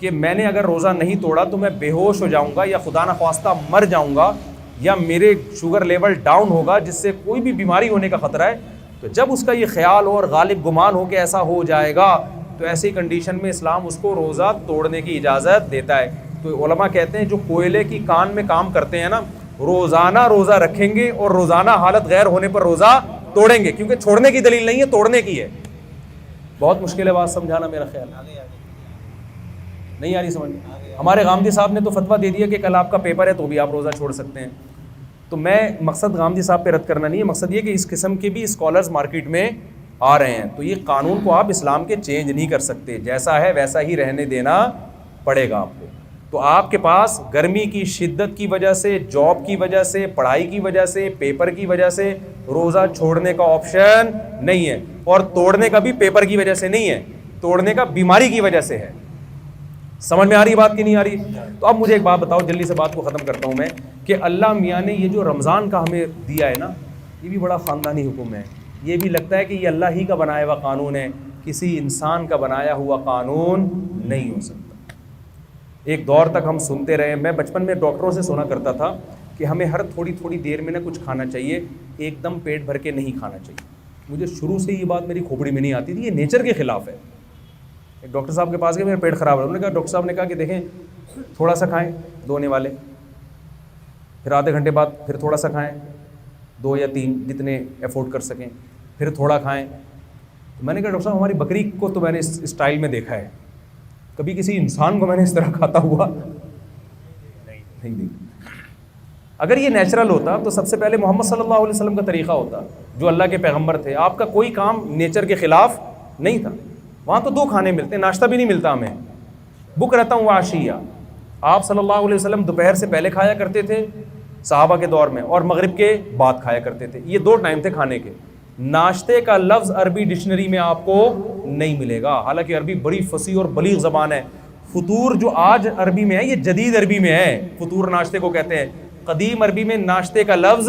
کہ میں نے اگر روزہ نہیں توڑا تو میں بے ہوش ہو جاؤں گا یا خدا نخواستہ مر جاؤں گا یا میرے شوگر لیول ڈاؤن ہوگا جس سے کوئی بھی بیماری ہونے کا خطرہ ہے، تو جب اس کا یہ خیال ہو اور غالب گمان ہو کہ ایسا ہو جائے گا تو ایسی کنڈیشن میں اسلام اس کو روزہ توڑنے کی اجازت دیتا ہے۔ تو علماء کہتے ہیں جو کوئلے کی کان میں کام کرتے ہیں نا، روزانہ روزہ رکھیں گے اور روزانہ حالت غیر ہونے پر روزہ توڑیں گے، کیونکہ چھوڑنے کی دلیل نہیں ہے، توڑنے کی ہے۔ بہت مشکل ہے بات سمجھانا، میرا خیال نہیں آ رہی سمجھ میں۔ ہمارے غامدی صاحب نے تو فتویٰ دے دیا کہ کل آپ کا پیپر ہے تو بھی آپ روزہ چھوڑ سکتے ہیں۔ تو میں مقصد غامدی صاحب پہ رد کرنا نہیں ہے، مقصد یہ کہ اس قسم کے بھی اسکالرز مارکیٹ میں آ رہے ہیں، تو یہ قانون کو آپ اسلام کے چینج نہیں کر سکتے، جیسا ہے ویسا ہی رہنے دینا پڑے گا آپ کو۔ تو آپ کے پاس گرمی کی شدت کی وجہ سے، جاب کی وجہ سے، پڑھائی کی وجہ سے، پیپر کی وجہ سے روزہ چھوڑنے کا آپشن نہیں ہے، اور توڑنے کا بھی پیپر کی وجہ سے نہیں ہے، توڑنے کا بیماری کی وجہ سے ہے۔ سمجھ میں آ رہی بات کی نہیں آ رہی؟ تو اب مجھے ایک بات بتاؤ، جلدی سے بات کو ختم کرتا ہوں میں، کہ اللہ میاں نے یہ جو رمضان کا ہمیں دیا ہے نا، یہ بھی بڑا خاندانی حکم ہے۔ یہ بھی لگتا ہے کہ یہ اللہ ہی کا بنایا ہوا قانون ہے، کسی انسان کا بنایا ہوا قانون نہیں ہو سکتا۔ ایک دور تک ہم سنتے رہے، میں بچپن میں ڈاکٹروں سے سنا کرتا تھا کہ ہمیں ہر تھوڑی تھوڑی دیر میں نہ کچھ کھانا چاہیے، ایک دم پیٹ بھر کے نہیں کھانا چاہیے۔ مجھے شروع سے یہ بات میری کھوپڑی میں نہیں آتی تھی، یہ نیچر کے خلاف ہے۔ ایک ڈاکٹر صاحب کے پاس گئے، میرا پیٹ خراب ہے، انہوں نے کہا، ڈاکٹر صاحب نے کہا کہ دیکھیں تھوڑا سا کھائیں 2 ہونے والے، پھر آدھے گھنٹے بعد پھر تھوڑا سا کھائیں 2 یا 3 جتنے افورڈ کر سکیں، پھر تھوڑا کھائیں۔ میں نے کہا ڈاکٹر صاحب ہماری بکری کو تو میں نے اس اسٹائل میں دیکھا ہے، کبھی کسی انسان کو میں نے اس طرح کھاتا ہوا نہیں دیکھا۔ اگر یہ نیچرل ہوتا تو سب سے پہلے محمد صلی اللہ علیہ وسلم کا طریقہ ہوتا، جو اللہ کے پیغمبر تھے۔ آپ کا کوئی کام نیچر کے خلاف نہیں تھا۔ وہاں تو 2 کھانے ملتے، ناشتہ بھی نہیں ملتا ہمیں، بک رہتا ہوں عشیہ۔ آپ صلی اللہ علیہ وسلم دوپہر سے پہلے کھایا کرتے تھے صحابہ کے دور میں، اور مغرب کے بعد کھایا کرتے تھے۔ یہ 2 ٹائم تھے کھانے کے۔ ناشتے کا لفظ عربی ڈکشنری میں آپ کو نہیں ملے گا، حالانکہ عربی بڑی فصیح اور بلیغ زبان ہے۔ فطور جو آج عربی میں ہے یہ جدید عربی میں ہے، فطور ناشتے کو کہتے ہیں۔ قدیم عربی میں ناشتے کا لفظ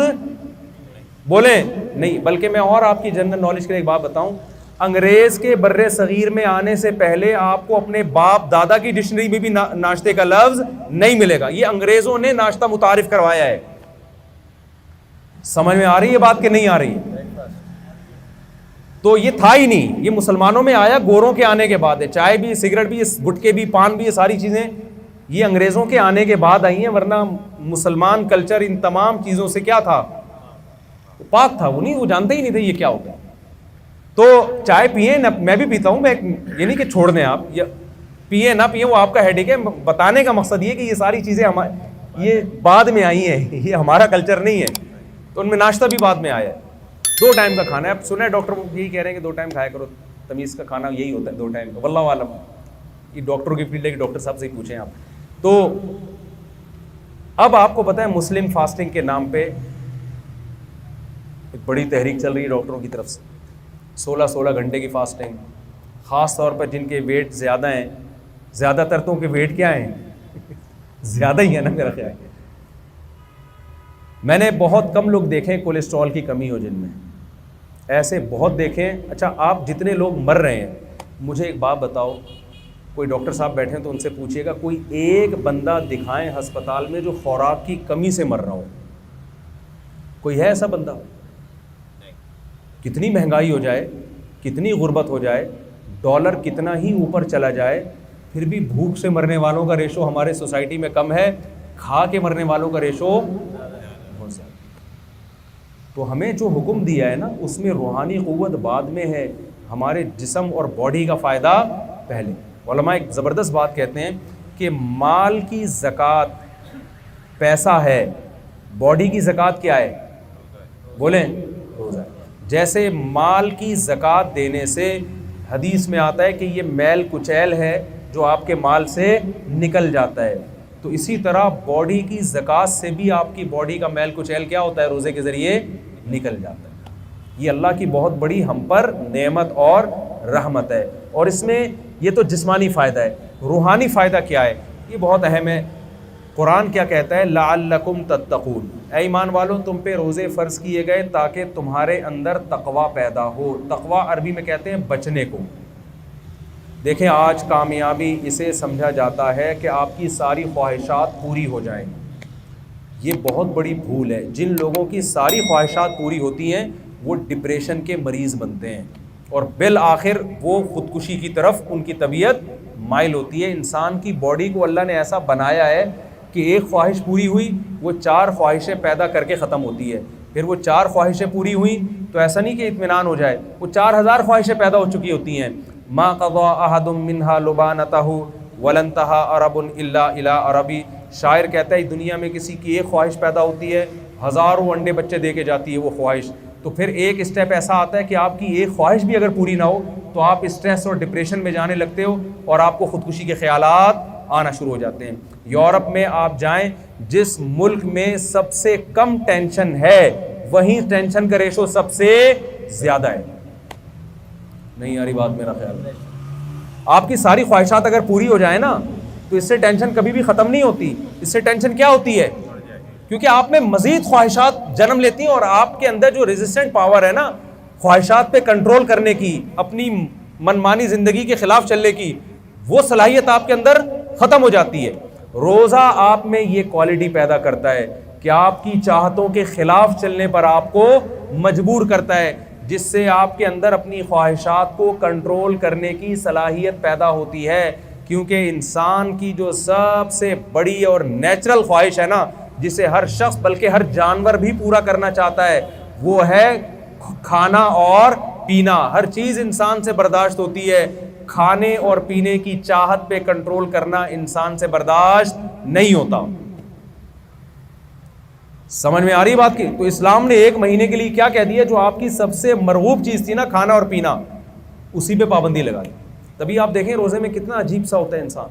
بولیں نہیں، بلکہ میں اور آپ کی جنرل نالج کے لیے ایک بات بتاؤں، انگریز کے بر صغیر میں آنے سے پہلے آپ کو اپنے باپ دادا کی ڈکشنری میں بھی ناشتے کا لفظ نہیں ملے گا۔ یہ انگریزوں نے ناشتہ متعارف کروایا ہے۔ سمجھ میں آ رہی ہے بات کہ نہیں آ رہی؟ تو یہ تھا ہی نہیں، یہ مسلمانوں میں آیا گوروں کے آنے کے بعد ہے۔ چائے بھی، سگریٹ بھی، گٹکے بھی، پان بھی، یہ ساری چیزیں یہ انگریزوں کے آنے کے بعد آئی ہیں، ورنہ مسلمان کلچر ان تمام چیزوں سے کیا تھا؟ پاک تھا۔ وہ جانتے ہی نہیں تھے یہ کیا ہوتا ہے۔ تو چائے پئیں نہ، میں بھی پیتا ہوں، میں یہ نہیں کہ چھوڑ دیں آپ، یا پئیں نہ پئیں وہ آپ کا ہیڈیک ہے۔ بتانے کا مقصد یہ کہ یہ ساری چیزیں یہ بعد میں آئی ہیں، یہ ہمارا کلچر نہیں ہے۔ تو ان میں ناشتہ بھی بعد میں آیا ہے۔ 2 ٹائم کا کھانا ہے۔ اب سنا ہے ڈاکٹر یہی کہہ رہے ہیں کہ 2 ٹائم کھایا کرو، تمیز کا کھانا یہی ہوتا ہے 2 ٹائم کا، واللہ عالم۔ یہ ڈاکٹروں کی فیلڈ ہے کہ ڈاکٹر صاحب سے ہی پوچھیں آپ۔ تو اب آپ کو پتہ ہے مسلم فاسٹنگ کے نام پہ ایک بڑی تحریک چل رہی ہے ڈاکٹروں کی طرف سے، 16 گھنٹے کی فاسٹنگ، خاص طور پر جن کے ویٹ زیادہ ہیں۔ زیادہ تر تو کے ویٹ کیا ہیں؟ زیادہ ہی ہے نا میرا خیال ہے۔ میں نے بہت کم لوگ دیکھے کولیسٹرول کی کمی ہو جن میں، ایسے بہت دیکھیں۔ اچھا آپ جتنے لوگ مر رہے ہیں، مجھے ایک بات بتاؤ، کوئی ڈاکٹر صاحب بیٹھے ہیں تو ان سے پوچھیے گا کوئی ایک بندہ دکھائیں ہسپتال میں جو خوراک کی کمی سے مر رہا ہو؟ کوئی ہے ایسا بندہ؟ کتنی مہنگائی ہو جائے، کتنی غربت ہو جائے، ڈالر کتنا ہی اوپر چلا جائے، پھر بھی بھوک سے مرنے والوں کا ریشو ہمارے سوسائٹی میں کم ہے، کھا کے مرنے والوں کا ریشو بہت زیادہ۔ تو ہمیں جو حکم دیا ہے نا، اس میں روحانی قوت بعد میں ہے، ہمارے جسم اور باڈی کا فائدہ پہلے۔ علماء ایک زبردست بات کہتے ہیں کہ مال کی زکوٰۃ پیسہ ہے، باڈی کی زکوٰۃ کیا ہے؟ بولیں، روزہ۔ جیسے مال کی زکوٰۃ دینے سے حدیث میں آتا ہے کہ یہ میل کچیل ہے جو آپ کے مال سے نکل جاتا ہے، تو اسی طرح باڈی کی زکوٰۃ سے بھی آپ کی باڈی کا میل کچیل کیا ہوتا ہے؟ روزے کے ذریعے نکل جاتا ہے۔ یہ اللہ کی بہت بڑی ہم پر نعمت اور رحمت ہے، اور اس میں یہ تو جسمانی فائدہ ہے۔ روحانی فائدہ کیا ہے؟ یہ بہت اہم ہے۔ قرآن کیا کہتا ہے؟ لعلکم تتقون، اے ایمان والو تم پہ روزے فرض کیے گئے تاکہ تمہارے اندر تقوی پیدا ہو۔ تقوی عربی میں کہتے ہیں بچنے کو۔ دیکھیں آج کامیابی اسے سمجھا جاتا ہے کہ آپ کی ساری خواہشات پوری ہو جائیں. یہ بہت بڑی بھول ہے. جن لوگوں کی ساری خواہشات پوری ہوتی ہیں وہ ڈپریشن کے مریض بنتے ہیں اور بالآخر وہ خودکشی کی طرف ان کی طبیعت مائل ہوتی ہے. انسان کی باڈی کو اللہ نے ایسا بنایا ہے کہ ایک خواہش پوری ہوئی وہ 4 خواہشیں پیدا کر کے ختم ہوتی ہے. پھر وہ 4 خواہشیں پوری ہوئیں تو ایسا نہیں کہ اطمینان ہو جائے, وہ 4000 خواہشیں پیدا ہو چکی ہوتی ہیں. ما قضى احد منها لبانته ولن انتهى عرب الا الى عربی. شاعر کہتا ہے دنیا میں کسی کی ایک خواہش پیدا ہوتی ہے, ہزاروں انڈے بچے دے کے جاتی ہے وہ خواہش. تو پھر ایک اسٹیپ ایسا آتا ہے کہ آپ کی ایک خواہش بھی اگر پوری نہ ہو تو آپ اسٹریس اور ڈپریشن میں جانے لگتے ہو اور آپ کو خودکشی کے خیالات آنا شروع ہو جاتے ہیں. یورپ میں آپ جائیں, جس ملک میں سب سے کم ٹینشن ہے وہیں ٹینشن کا ریشو سب سے زیادہ ہے. نہیں یاری بات میرا خیال ہے. آپ کی ساری خواہشات اگر پوری ہو جائیں نا تو اس سے ٹینشن کبھی بھی ختم نہیں ہوتی. اس سے ٹینشن کیا ہوتی ہے؟ کیونکہ آپ میں مزید خواہشات جنم لیتی ہیں اور آپ کے اندر جو ریزسٹنٹ پاور ہے نا خواہشات پہ کنٹرول کرنے کی, اپنی منمانی زندگی کے خلاف چلنے کی, وہ صلاحیت آپ کے اندر ختم ہو جاتی ہے. روزہ آپ میں یہ کوالٹی پیدا کرتا ہے کہ آپ کی چاہتوں کے خلاف چلنے پر آپ کو مجبور کرتا ہے, جس سے آپ کے اندر اپنی خواہشات کو کنٹرول کرنے کی صلاحیت پیدا ہوتی ہے. کیونکہ انسان کی جو سب سے بڑی اور نیچرل خواہش ہے نا, جسے ہر شخص بلکہ ہر جانور بھی پورا کرنا چاہتا ہے, وہ ہے کھانا اور پینا. ہر چیز انسان سے برداشت ہوتی ہے, کھانے اور پینے کی چاہت پہ کنٹرول کرنا انسان سے برداشت نہیں ہوتا. سمجھ میں آ رہی بات کی؟ تو اسلام نے 1 مہینے کے لیے کیا کہہ دیا, جو آپ کی سب سے مرغوب چیز تھی نا کھانا اور پینا, اسی پہ پابندی لگا دی. تبھی آپ دیکھیں روزے میں کتنا عجیب سا ہوتا ہے انسان.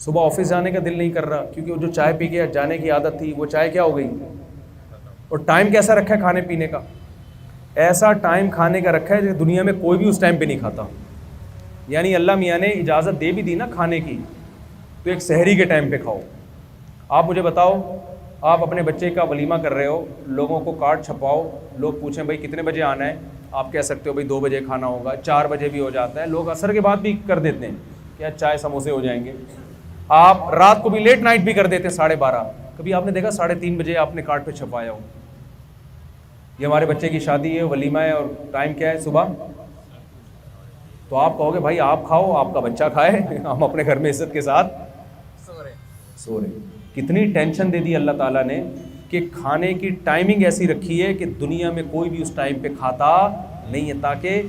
صبح آفس جانے کا دل نہیں کر رہا کیونکہ وہ جو چائے پی کے جانے کی عادت تھی وہ چائے کیا ہو گئی, اور ٹائم کیسا رکھا ہے کھانے پینے کا, ایسا ٹائم کھانے کا رکھا ہے کہ دنیا میں کوئی بھی اس ٹائم پہ نہیں کھاتا. یعنی اللہ میاں نے اجازت دے بھی دی نا کھانے کی, تو ایک سحری کے ٹائم پہ کھاؤ. آپ مجھے بتاؤ, آپ اپنے بچے کا ولیمہ کر رہے ہو, لوگوں کو کارڈ چھپاؤ, لوگ پوچھیں بھائی کتنے بجے آنا ہے, آپ کہہ سکتے ہو بھائی 2 بجے کھانا ہوگا, 4 بجے بھی ہو جاتا ہے, لوگ عصر کے بعد بھی کر دیتے ہیں کیا چائے سموسے ہو جائیں گے. آپ رات کو بھی لیٹ نائٹ بھی کر دیتے ہیں 12:30. کبھی آپ نے دیکھا 3:30 بجے آپ نے کارڈ پہ چھپایا ہو. یہ ہمارے بچے کی شادی ہے, ولیمہ ہے, اور ٹائم کیا ہے صبح, تو آپ کہو گے بھائی آپ کھاؤ, آپ کا بچہ کھائے, ہم اپنے گھر میں عزت کے ساتھ سو رہے. کتنی ٹینشن دے دی اللہ تعالیٰ نے کہ کھانے کی ٹائمنگ ایسی رکھی ہے کہ دنیا میں کوئی بھی اس ٹائم پہ کھاتا نہیں ہے, تاکہ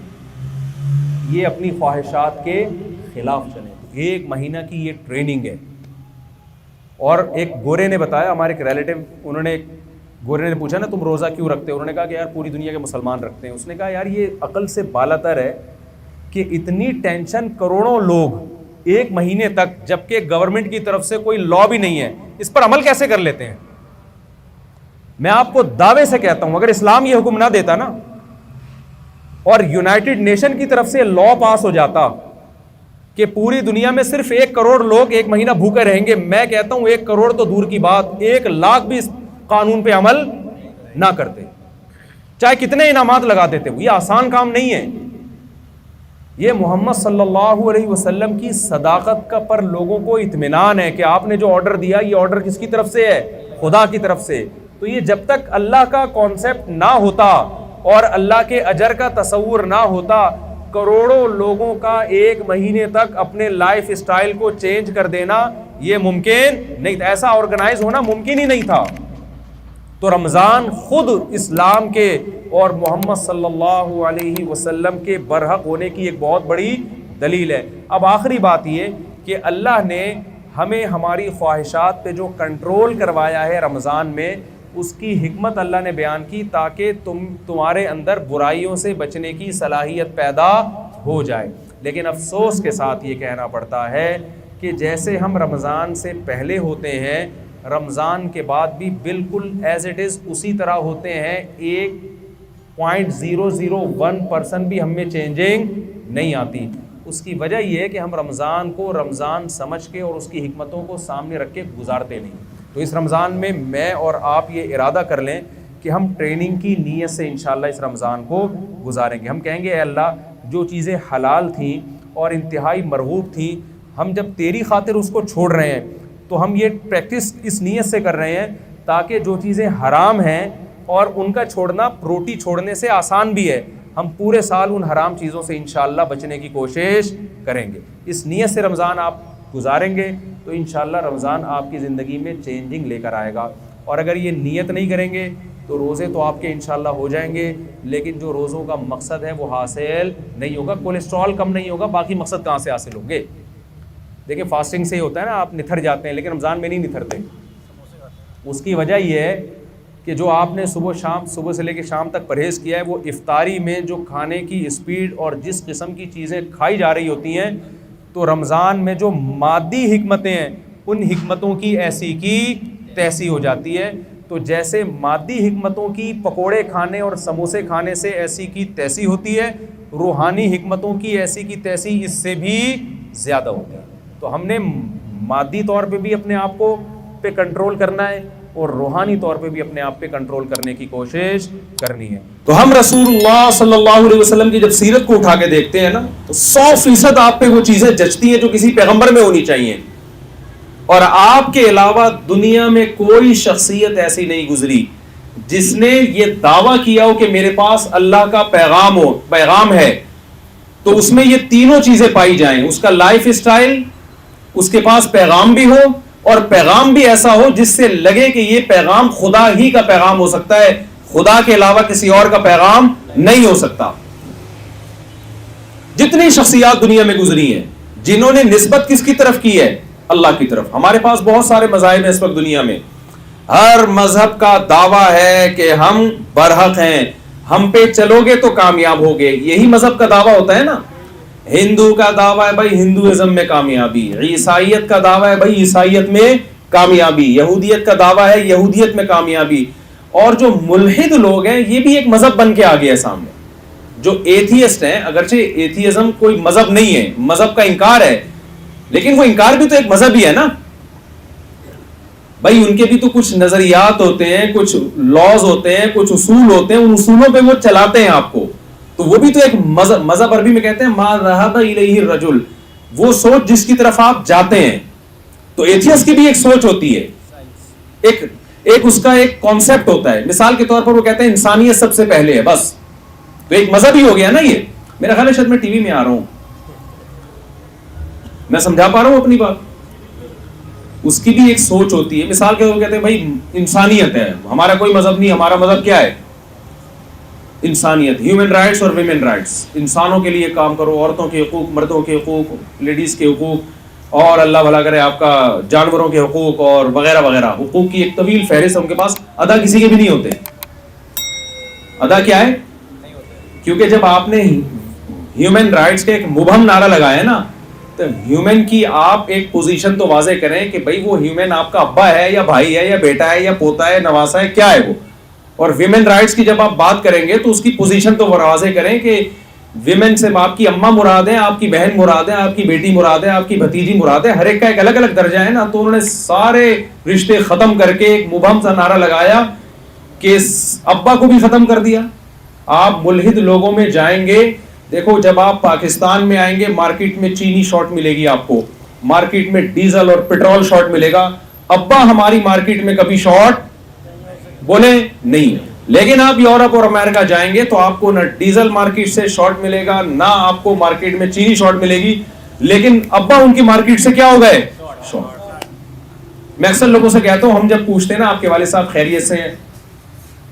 یہ اپنی خواہشات کے خلاف چلے. 1 مہینہ کی یہ ٹریننگ ہے. اور ایک گورے نے بتایا, ہمارے ایک ریلیٹو, گورے نے پوچھا نا تم روزہ کیوں رکھتے ہو, انہوں نے کہا کہ یار پوری دنیا کے مسلمان رکھتے ہیں. اس نے کہا یار یہ عقل سے بالاتر ہے کہ اتنی ٹینشن کروڑوں لوگ 1 مہینے تک, جبکہ گورنمنٹ کی طرف سے کوئی لا بھی نہیں ہے, اس پر عمل کیسے کر لیتے ہیں. میں آپ کو دعوے سے کہتا ہوں اگر اسلام یہ حکم نہ دیتا نا اور یونائٹڈ نیشن کی طرف سے لا پاس ہو جاتا کہ پوری دنیا میں صرف 1 کروڑ لوگ 1 مہینہ بھوکے رہیں گے, میں کہتا ہوں 1 کروڑ تو دور کی بات, 1 لاکھ بھی اس قانون پہ عمل نہ کرتے, چاہے کتنے انعامات لگا دیتے. یہ آسان کام نہیں ہے. یہ محمد صلی اللہ علیہ وسلم کی صداقت کا پر لوگوں کو اطمینان ہے کہ آپ نے جو آرڈر دیا یہ آرڈر کس کی طرف سے ہے, خدا کی طرف سے. تو یہ جب تک اللہ کا کانسیپٹ نہ ہوتا اور اللہ کے اجر کا تصور نہ ہوتا, کروڑوں لوگوں کا 1 مہینے تک اپنے لائف اسٹائل کو چینج کر دینا یہ ممکن نہیں تھا. ایسا آرگنائز ہونا ممکن ہی نہیں تھا. تو رمضان خود اسلام کے اور محمد صلی اللہ علیہ وسلم کے برحق ہونے کی ایک بہت بڑی دلیل ہے. اب آخری بات یہ کہ اللہ نے ہمیں ہماری خواہشات پہ جو کنٹرول کروایا ہے رمضان میں, اس کی حکمت اللہ نے بیان کی تاکہ تمہارے اندر برائیوں سے بچنے کی صلاحیت پیدا ہو جائے. لیکن افسوس کے ساتھ یہ کہنا پڑتا ہے کہ جیسے ہم رمضان سے پہلے ہوتے ہیں, رمضان کے بعد بھی بالکل ایز اٹ از اسی طرح ہوتے ہیں. 1.001% بھی ہم میں چینجنگ نہیں آتی. اس کی وجہ یہ ہے کہ ہم رمضان کو رمضان سمجھ کے اور اس کی حکمتوں کو سامنے رکھ کے گزارتے نہیں. تو اس رمضان میں اور آپ یہ ارادہ کر لیں کہ ہم ٹریننگ کی نیت سے انشاءاللہ اس رمضان کو گزاریں گے. ہم کہیں گے اے اللہ جو چیزیں حلال تھیں اور انتہائی مرغوب تھیں. ہم جب تیری خاطر اس کو چھوڑ رہے ہیں تو ہم یہ پریکٹس اس نیت سے کر رہے ہیں تاکہ جو چیزیں حرام ہیں اور ان کا چھوڑنا روٹی چھوڑنے سے آسان بھی ہے, ہم پورے سال ان حرام چیزوں سے انشاءاللہ بچنے کی کوشش کریں گے. اس نیت سے رمضان آپ گزاریں گے تو انشاءاللہ رمضان آپ کی زندگی میں چینجنگ لے کر آئے گا. اور اگر یہ نیت نہیں کریں گے تو روزے تو آپ کے انشاءاللہ ہو جائیں گے, لیکن جو روزوں کا مقصد ہے وہ حاصل نہیں ہوگا, کولیسٹرول کم نہیں ہوگا, باقی مقصد کہاں سے حاصل ہوں گے. دیکھیں فاسٹنگ سے ہی ہوتا ہے نا, آپ نتھر جاتے ہیں لیکن رمضان میں نہیں نتھرتے. اس کی وجہ یہ ہے کہ جو آپ نے صبح سے لے کے شام تک پرہیز کیا ہے, وہ افطاری میں جو کھانے کی اسپیڈ اور جس قسم کی چیزیں کھائی جا رہی ہوتی ہیں, تو رمضان میں جو مادی حکمتیں ہیں ان حکمتوں کی ایسی کی تیسی ہو جاتی ہے. تو جیسے مادی حکمتوں کی پکوڑے کھانے اور سموسے کھانے سے ایسی کی تیسی ہوتی ہے, روحانی حکمتوں کی ایسی کی تیسی اس سے بھی زیادہ ہوتی ہے. تو ہم نے مادی طور پہ بھی اپنے آپ کو پہ کنٹرول کرنا ہے اور روحانی طور پہ بھی اپنے آپ پہ کنٹرول کرنے کی کوشش کرنی ہے. تو ہم رسول اللہ صلی اللہ علیہ وسلم کی جب سیرت کو اٹھا کے دیکھتے ہیں نا, تو 100% آپ پہ وہ چیزیں جچتی ہیں جو کسی پیغمبر میں ہونی چاہیے. اور آپ کے علاوہ دنیا میں کوئی شخصیت ایسی نہیں گزری جس نے یہ دعویٰ کیا ہو کہ میرے پاس اللہ کا پیغام ہے, تو اس میں یہ تینوں چیزیں پائی جائیں. اس کا لائف اسٹائل, اس کے پاس پیغام بھی ہو اور پیغام بھی ایسا ہو جس سے لگے کہ یہ پیغام خدا ہی کا پیغام ہو سکتا ہے, خدا کے علاوہ کسی اور کا پیغام نہیں ہو سکتا. جتنی شخصیات دنیا میں گزری ہیں جنہوں نے نسبت کس کی طرف کی ہے, اللہ کی طرف. ہمارے پاس بہت سارے مذاہب ہیں اس وقت دنیا میں, ہر مذہب کا دعویٰ ہے کہ ہم برحق ہیں, ہم پہ چلو گے تو کامیاب ہوگے. یہی مذہب کا دعویٰ ہوتا ہے نا. ہندو کا دعویٰ ہے بھائی ہندوازم میں کامیابی, عیسائیت کا دعویٰ ہے بھائی عیسائیت میں کامیابی, یہودیت کا دعویٰ ہے یہودیت میں کامیابی. اور جو ملحد لوگ ہیں یہ بھی ایک مذہب بن کے آ گیا ہے سامنے. جو ایتھیسٹ ہیں, اگرچہ ایتھیزم کوئی مذہب نہیں ہے, مذہب کا انکار ہے, لیکن وہ انکار بھی تو ایک مذہب ہی ہے نا بھائی. ان کے بھی تو کچھ نظریات ہوتے ہیں, کچھ لاز ہوتے ہیں, کچھ اصول ہوتے ہیں, ان اصولوں پہ وہ چلاتے ہیں آپ کو. تو وہ بھی تو ایک مذہب عربی میں کہتے ہیں ما ذهب الیہ الرجل, وہ سوچ جس کی طرف آپ جاتے ہیں. تو ایتھیسٹ کی بھی ایک سوچ ہوتی ہے, ایک اس کا ایک کانسیپٹ ہوتا ہے. مثال کے طور پر وہ کہتے ہیں انسانیت سب سے پہلے ہے بس, تو ایک مذہب ہی ہو گیا نا یہ. میرا خیال ہے شاید میں ٹی وی میں آ رہا ہوں, میں سمجھا پا رہا ہوں اپنی بات. اس کی بھی ایک سوچ ہوتی ہے. مثال کے طور پر کہتے ہیں بھائی انسانیت ہے, ہمارا کوئی مذہب نہیں, ہمارا مذہب کیا ہے, انسانیت, ہیومن رائٹس اور ویمن رائٹس. انسانوں کے لیے کام کرو, عورتوں کے حقوق, مردوں کے حقوق, لیڈیز کے حقوق, اور اللہ بھلا کرے آپ کا جانوروں کے حقوق اور وغیرہ وغیرہ. حقوق کی ایک طویل فہرست ہے ان کے پاس, ادا کسی کے بھی نہیں ہوتے. ادا کیا ہے, کیونکہ جب آپ نے ہیومن رائٹس کا ایک مبہم نعرہ لگایا ہے نا, تو ہیومن کی آپ ایک پوزیشن تو واضح کریں کہ بھائی وہ ہیومن آپ کا ابا ہے یا بھائی ہے یا بیٹا ہے یا پوتا ہے, نواسا ہے, کیا ہے وہ. اور ویمن رائٹس کی جب آپ بات کریں گے تو اس کی پوزیشن تو واضح کریں کہ ویمن سے آپ کی اماں مراد ہے, آپ کی بہن مراد ہے, آپ کی بیٹی مراد ہے, آپ کی بھتیجی مراد ہے. ہر ایک کا ایک الگ الگ درجہ ہے نا. تو انہوں نے سارے رشتے ختم کر کے ایک مبہم سا نعرہ لگایا کہ ابا کو بھی ختم کر دیا. آپ ملحد لوگوں میں جائیں گے, دیکھو جب آپ پاکستان میں آئیں گے مارکیٹ میں چینی شارٹ ملے گی آپ کو, مارکیٹ میں ڈیزل اور پیٹرول شارٹ ملے گا. ابا ہماری مارکیٹ میں کبھی شارٹ بولے نہیں. لیکن آپ یورپ اور امریکہ جائیں گے تو آپ کو نہ ڈیزل مارکیٹ سے شارٹ ملے گا, نہ آپ کو مارکیٹ میں چینی شارٹ ملے گی, لیکن ابا ان کی مارکیٹ سے کیا ہو گئے, شارٹ. میں اکثر لوگوں سے کہتا ہوں, ہم جب پوچھتے ہیں نا آپ کے والد صاحب خیریت سے ہیں,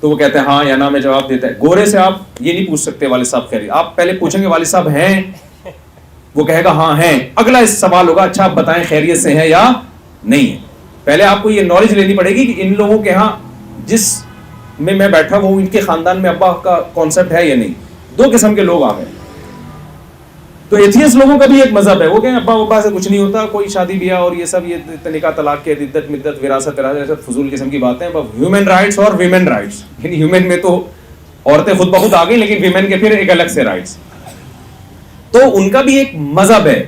تو وہ کہتے ہیں ہاں یا نا میں جواب دیتا ہے. گورے سے آپ یہ نہیں پوچھ سکتے والد صاحب خیریت, آپ پہلے پوچھیں گے والد صاحب ہیں, وہ کہے گا ہاں ہیں. اگلا اس سوال ہوگا اچھا آپ بتائیں خیریت سے ہیں یا نہیں ہے. پہلے آپ کو یہ نالج لینی پڑے گی کہ ان لوگوں کے ہاں جس میں بیٹھا وہ ان کے خاندان میں ابا کا کانسیپٹ ہے یا نہیں. دو قسم کے لوگ آ گئے. تو ایتھیسٹ لوگوں کا بھی ایک مذہب ہے, وہ کہیں ابا ابا سے کچھ نہیں ہوتا, کوئی شادی بیاہ اور یہ سب یہ نکاح طلاق کے عدت مدت وراثت فضول قسم کی باتیں. ہیومن رائٹس اور ویمن رائٹس, یعنی ہیومن میں تو عورتیں خود بخود آ گئی, لیکن ویمن کے پھر ایک الگ سے رائٹس. تو ان کا بھی ایک مذہب ہے.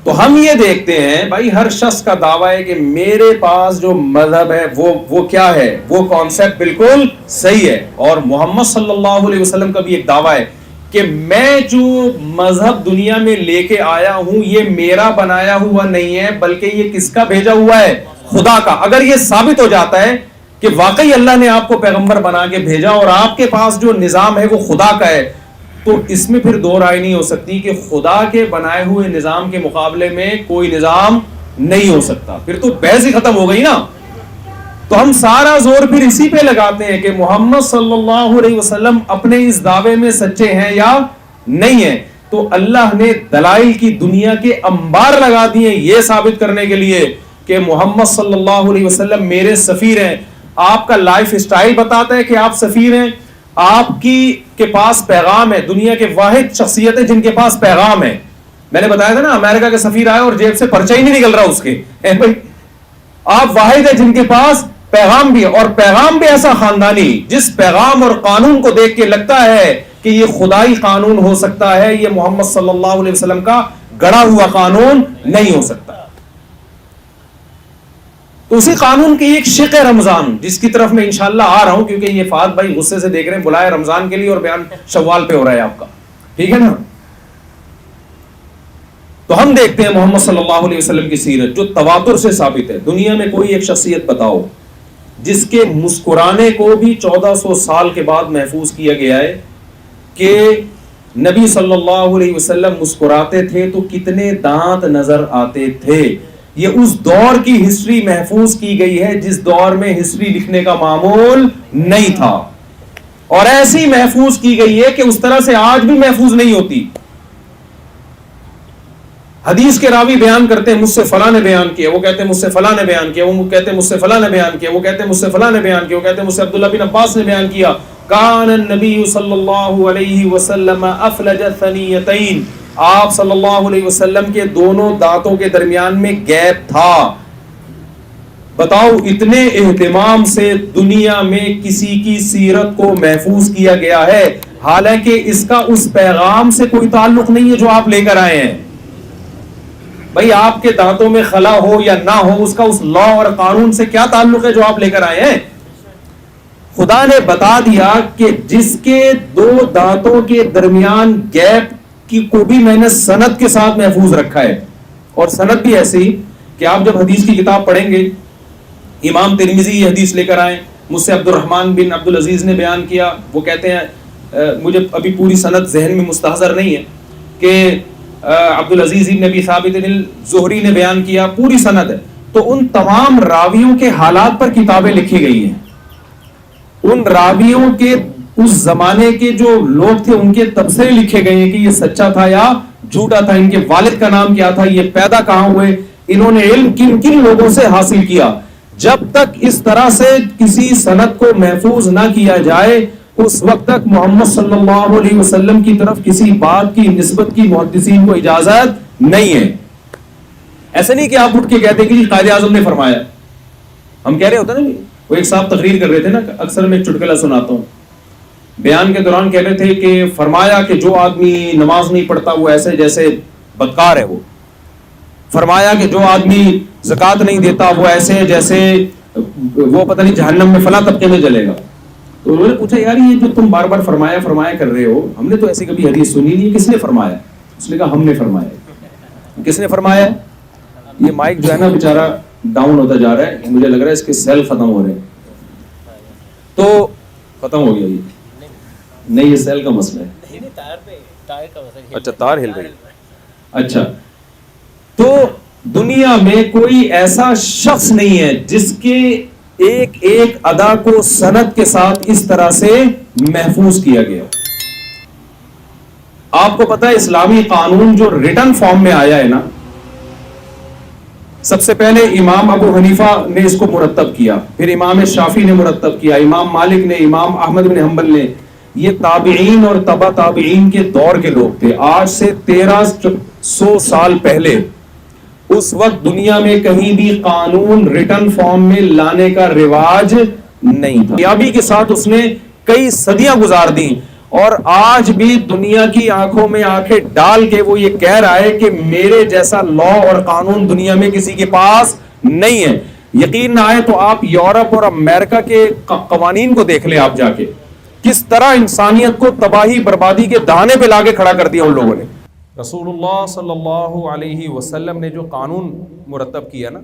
تو ہم یہ دیکھتے ہیں بھائی ہر شخص کا دعویٰ ہے کہ میرے پاس جو مذہب ہے وہ کیا ہے, وہ کانسیپٹ بالکل صحیح ہے. اور محمد صلی اللہ علیہ وسلم کا بھی ایک دعویٰ ہے کہ میں جو مذہب دنیا میں لے کے آیا ہوں یہ میرا بنایا ہوا نہیں ہے بلکہ یہ کس کا بھیجا ہوا ہے؟ خدا کا. اگر یہ ثابت ہو جاتا ہے کہ واقعی اللہ نے آپ کو پیغمبر بنا کے بھیجا اور آپ کے پاس جو نظام ہے وہ خدا کا ہے, تو اس میں پھر دو رائے نہیں ہو سکتی کہ خدا کے بنائے ہوئے نظام کے مقابلے میں کوئی نظام نہیں ہو سکتا. پھر تو بحث ہی ختم ہو گئی نا. تو ہم سارا زور پھر اسی پہ لگاتے ہیں کہ محمد صلی اللہ علیہ وسلم اپنے اس دعوے میں سچے ہیں یا نہیں ہیں. تو اللہ نے دلائل کی دنیا کے انبار لگا دیے یہ ثابت کرنے کے لیے کہ محمد صلی اللہ علیہ وسلم میرے سفیر ہیں. آپ کا لائف اسٹائل بتاتا ہے کہ آپ سفیر ہیں, آپ کے پاس پیغام ہے. دنیا کے واحد شخصیت ہے جن کے پاس پیغام ہے. میں نے بتایا تھا نا, امریکہ کے سفیر آئے اور جیب سے پرچہ ہی نہیں نکل رہا اس کے. آپ واحد ہے جن کے پاس پیغام بھی ہے, اور پیغام بھی ایسا خاندانی جس پیغام اور قانون کو دیکھ کے لگتا ہے کہ یہ خدائی قانون ہو سکتا ہے, یہ محمد صلی اللہ علیہ وسلم کا گڑا ہوا قانون نہیں ہو سکتا. تو اسی قانون کی ایک شق ہے رمضان, جس کی طرف میں انشاءاللہ آ رہا ہوں, کیونکہ یہ فہد بھائی غصے سے دیکھ رہے ہیں, بلائے رمضان کے لیے اور بیان شوال پہ ہو رہا ہے آپ کا, ٹھیک ہے نا. تو ہم دیکھتے ہیں محمد صلی اللہ علیہ وسلم کی سیرت جو تواتر سے ثابت ہے. دنیا میں کوئی ایک شخصیت بتاؤ جس کے مسکرانے کو بھی 1400 سال کے بعد محفوظ کیا گیا ہے کہ نبی صلی اللہ علیہ وسلم مسکراتے تھے تو کتنے دانت نظر آتے تھے. یہ اس دور کی ہسٹری محفوظ کی گئی ہے جس دور میں ہسٹری لکھنے کا معمول نہیں تھا, اور ایسی محفوظ کی گئی ہے کہ اس طرح سے آج بھی محفوظ نہیں ہوتی. حدیث کے راوی بیان کرتے ہیں مجھ سے فلاں نے بیان کیا, وہ کہتے ہیں مجھ سے فلاں نے بیان کیا, وہ کہتے ہیں مجھ سے فلاں نے بیان کیا, وہ کہتے ہیں مجھ سے فلاں نے بیان کیا, وہ کہتے ہیں مجھ سے عبداللہ بن عباس نے بیان کیا. کان النبی صلی اللہ علیہ وسلم افلج ثنیتین, آپ صلی اللہ علیہ وسلم کے دونوں دانتوں کے درمیان میں گیپ تھا. بتاؤ اتنے اہتمام سے دنیا میں کسی کی سیرت کو محفوظ کیا گیا ہے, حالانکہ اس کا اس پیغام سے کوئی تعلق نہیں ہے جو آپ لے کر آئے ہیں. بھائی آپ کے دانتوں میں خلا ہو یا نہ ہو, اس کا اس لا اور قانون سے کیا تعلق ہے جو آپ لے کر آئے ہیں. خدا نے بتا دیا کہ جس کے دو دانتوں کے درمیان گیپ کی کو بھی میں نے سند کے ساتھ محفوظ رکھا ہے, اور سند بھی ایسی کہ آپ جب حدیث کی کتاب پڑھیں گے, امام ترمذی یہ حدیث لے کر آئے, مجھ سے عبد الرحمن بن عبد العزیز نے بیان کیا, وہ کہتے ہیں مجھے ابھی پوری سند ذہن میں مستحضر نہیں ہے کہ عبد العزیز بن ابی ثابت الزہری نے بیان کیا, پوری سند ہے. تو ان تمام راویوں کے حالات پر کتابیں لکھی گئی ہیں. ان راویوں کے اس زمانے کے جو لوگ تھے ان کے تبصرے لکھے گئے ہیں کہ یہ سچا تھا یا جھوٹا تھا, ان کے والد کا نام کیا تھا, یہ پیدا کہاں ہوئے, انہوں نے علم کن کن لوگوں سے حاصل کیا. جب تک اس طرح سے کسی سند کو محفوظ نہ کیا جائے اس وقت تک محمد صلی اللہ علیہ وسلم کی طرف کسی بات کی نسبت کی محدثین کو اجازت نہیں ہے. ایسا نہیں کہ آپ اٹھ کے کہتے کہ جی قائد اعظم نے فرمایا. ہم کہہ رہے ہوتے نا, وہ ایک صاحب تقریر کر رہے تھے نا, اکثر میں ایک چٹکلا سناتا ہوں, بیان کے دوران کہہ رہے تھے کہ فرمایا کہ جو آدمی نماز نہیں پڑھتا وہ ایسے جیسے بدکار ہے, وہ فرمایا کہ جو آدمی زکوٰۃ نہیں دیتا وہ ایسے جیسے وہ پتہ نہیں جہنم میں فلاں طبقے میں جلے گا. تو انہوں نے پوچھا یار یہ جو تم بار بار فرمایا کر رہے ہو, ہم نے تو ایسی کبھی حدیث سنی نہیں, کس نے فرمایا؟ اس نے کہا ہم نے فرمایا. کس نے فرمایا؟ یہ مائک جو ہے نا بیچارہ ڈاؤن ہوتا جا رہا ہے, مجھے لگ رہا ہے اس کے سیل ختم ہو رہے ہیں. تو ختم ہو گیا یہ نہیں, یہ سیل کا مسئلہ ہے. اچھا تار ہل رہی. اچھا تو دنیا میں کوئی ایسا شخص نہیں ہے جس کے ایک ایک ادا کو سند کے ساتھ اس طرح سے محفوظ کیا گیا. آپ کو پتا ہے اسلامی قانون جو ریٹن فارم میں آیا ہے نا, سب سے پہلے امام ابو حنیفہ نے اس کو مرتب کیا, پھر امام شافعی نے مرتب کیا, امام مالک نے, امام احمد بن حنبل نے. یہ تابعین اور تبع تابعین کے دور کے لوگ تھے. آج سے 1300 سال پہلے اس وقت دنیا میں کہیں بھی قانون ریٹن فارم میں لانے کا رواج نہیں تھا. کامیابی کے ساتھ اس نے کئی صدیاں گزار دیں, اور آج بھی دنیا کی آنکھوں میں آنکھیں ڈال کے وہ یہ کہہ رہا ہے کہ میرے جیسا لا اور قانون دنیا میں کسی کے پاس نہیں ہے. یقین نہ آئے تو آپ یورپ اور امریکہ کے قوانین کو دیکھ لیں آپ جا کے, کس طرح انسانیت کو تباہی بربادی کے دہانے پہ لا کے کھڑا کر دیا ان لوگوں نے. رسول اللہ صلی اللہ علیہ وسلم نے جو قانون مرتب کیا نا,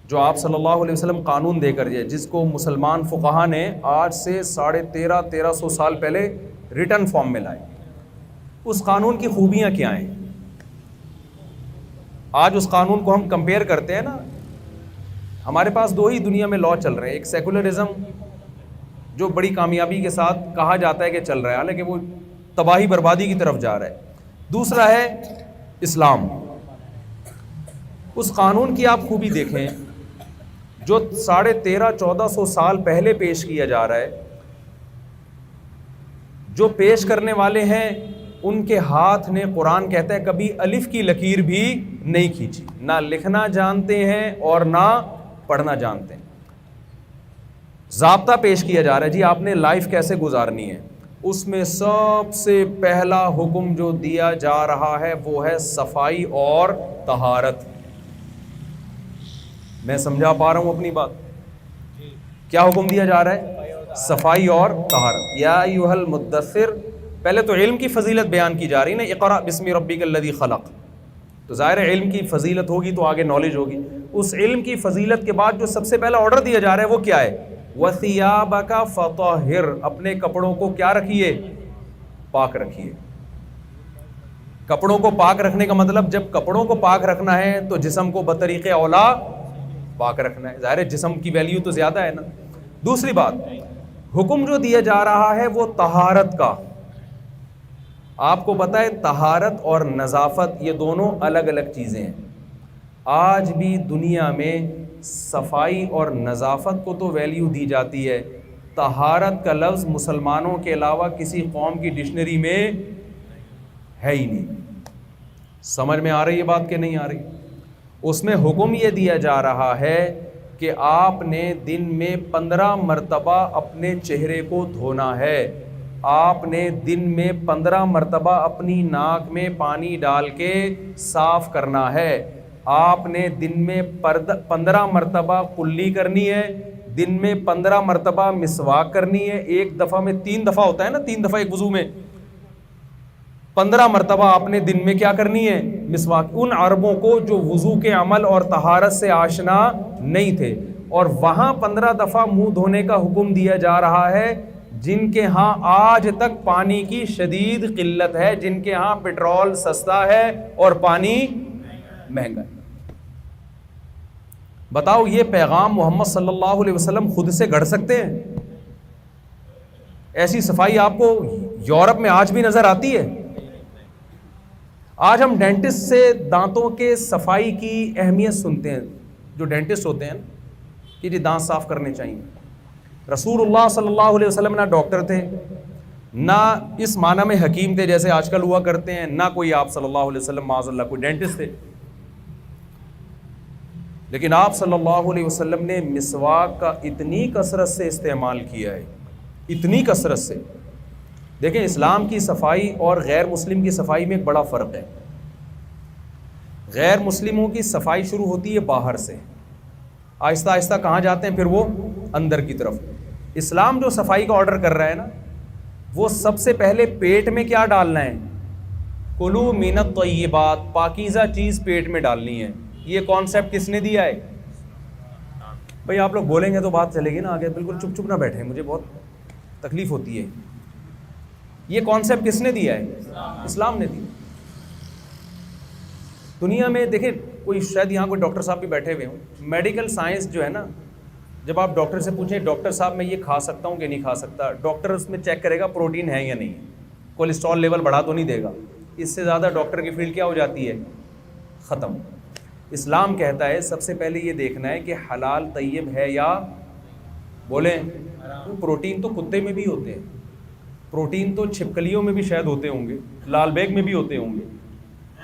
جو آپ صلی اللہ علیہ وسلم قانون دے کر گئے, جس کو مسلمان فقہا نے آج سے 1350 سال پہلے ریٹن فارم میں لائے, اس قانون کی خوبیاں کیا ہیں؟ آج اس قانون کو ہم کمپیئر کرتے ہیں نا, ہمارے پاس دو ہی دنیا میں لا چل رہے ہیں. ایک سیکولرزم جو بڑی کامیابی کے ساتھ کہا جاتا ہے کہ چل رہا ہے, حالانکہ وہ تباہی بربادی کی طرف جا رہا ہے. دوسرا ہے اسلام. اس قانون کی آپ خوبی دیکھیں جو 1350-1400 سال پہلے پیش کیا جا رہا ہے. جو پیش کرنے والے ہیں ان کے ہاتھ نے, قرآن کہتا ہے, کبھی الف کی لکیر بھی نہیں کھینچی. نہ لکھنا جانتے ہیں اور نہ پڑھنا جانتے ہیں. ضابطہ پیش کیا جا رہا ہے, جی آپ نے لائف کیسے گزارنی ہے. اس میں سب سے پہلا حکم جو دیا جا رہا ہے وہ ہے صفائی اور طہارت. میں سمجھا پا رہا ہوں اپنی بات؟ کیا حکم دیا جا رہا ہے؟ صفائی اور طہارت. یا ایھا المدثر, پہلے تو علم کی فضیلت بیان کی جا رہی ہے نا, اقرأ بسم ربک الذی خلق. تو ظاہر ہے علم کی فضیلت ہوگی تو آگے نالج ہوگی. اس علم کی فضیلت کے بعد جو سب سے پہلا آرڈر دیا جا رہا ہے وہ کیا ہے؟ وَثِيَابَكَ فَطَهِّرْ, اپنے کپڑوں کو کیا رکھیے؟ پاک رکھیے. کپڑوں کو پاک رکھنے کا مطلب, جب کپڑوں کو پاک رکھنا ہے تو جسم کو بطریق اولا پاک رکھنا ہے. ظاہر ہے جسم کی ویلیو تو زیادہ ہے نا. دوسری بات, حکم جو دیا جا رہا ہے وہ طہارت کا. آپ کو پتہ ہے طہارت اور نظافت یہ دونوں الگ الگ چیزیں ہیں. آج بھی دنیا میں صفائی اور نظافت کو تو ویلیو دی جاتی ہے, طہارت کا لفظ مسلمانوں کے علاوہ کسی قوم کی ڈکشنری میں ہے ہی نہیں. سمجھ میں آ رہی ہے بات کہ نہیں آ رہی؟ اس میں حکم یہ دیا جا رہا ہے کہ آپ نے دن میں 15 مرتبہ اپنے چہرے کو دھونا ہے. آپ نے دن میں 15 مرتبہ اپنی ناک میں پانی ڈال کے صاف کرنا ہے. آپ نے دن میں 15 مرتبہ کلی کرنی ہے. دن میں 15 مرتبہ مسواک کرنی ہے. ایک دفعہ میں 3 دفعہ ہوتا ہے نا, 3 دفعہ ایک وضو میں. 15 مرتبہ آپ نے دن میں کیا کرنی ہے؟ مسواک. ان عربوں کو جو وضو کے عمل اور طہارت سے آشنا نہیں تھے, اور وہاں 15 دفعہ منہ دھونے کا حکم دیا جا رہا ہے جن کے ہاں آج تک پانی کی شدید قلت ہے, جن کے ہاں پیٹرول سستا ہے اور پانی مہنگا ہے. بتاؤ یہ پیغام محمد صلی اللہ علیہ وسلم خود سے گھڑ سکتے ہیں؟ ایسی صفائی آپ کو یورپ میں آج بھی نظر آتی ہے؟ آج ہم ڈینٹسٹ سے دانتوں کے صفائی کی اہمیت سنتے ہیں. جو ڈینٹسٹ ہوتے ہیں کہ جی دانت صاف کرنے چاہیے. رسول اللہ صلی اللہ علیہ وسلم نہ ڈاکٹر تھے, نہ اس معنی میں حکیم تھے جیسے آج کل ہوا کرتے ہیں, نہ کوئی آپ صلی اللہ علیہ وسلم معاذ اللہ کوئی ڈینٹسٹ تھے. لیکن آپ صلی اللہ علیہ وسلم نے مسواک کا اتنی کثرت سے استعمال کیا ہے, اتنی کثرت سے. دیکھیں اسلام کی صفائی اور غیر مسلم کی صفائی میں ایک بڑا فرق ہے. غیر مسلموں کی صفائی شروع ہوتی ہے باہر سے, آہستہ آہستہ کہاں جاتے ہیں؟ پھر وہ اندر کی طرف. اسلام جو صفائی کا آرڈر کر رہا ہے نا, وہ سب سے پہلے پیٹ میں کیا ڈالنا ہے؟ کلوا من الطیبات, پاکیزہ چیز پیٹ میں ڈالنی ہے. یہ کانسیپٹ کس نے دیا ہے؟ بھائی آپ لوگ بولیں گے تو بات چلے گی نا آگے, بالکل چپ چپ نہ بیٹھیں, مجھے بہت تکلیف ہوتی ہے. یہ کانسیپٹ کس نے دیا ہے؟ اسلام نے دیا. دنیا میں دیکھیں, کوئی شاید یہاں کوئی ڈاکٹر صاحب بھی بیٹھے ہوئے ہوں, میڈیکل سائنس جو ہے نا, جب آپ ڈاکٹر سے پوچھیں ڈاکٹر صاحب میں یہ کھا سکتا ہوں کہ نہیں کھا سکتا, ڈاکٹر اس میں چیک کرے گا پروٹین ہے یا نہیں, کولیسٹرول لیول بڑھا تو نہیں دے گا. اس سے زیادہ ڈاکٹر کی فیلڈ کیا ہو جاتی ہے؟ ختم. اسلام کہتا ہے سب سے پہلے یہ دیکھنا ہے کہ حلال طیب ہے یا بولیں. پروٹین تو کتے میں بھی ہوتے ہیں, پروٹین تو چھپکلیوں میں بھی شاید ہوتے ہوں گے, لال بیگ میں بھی ہوتے ہوں گے.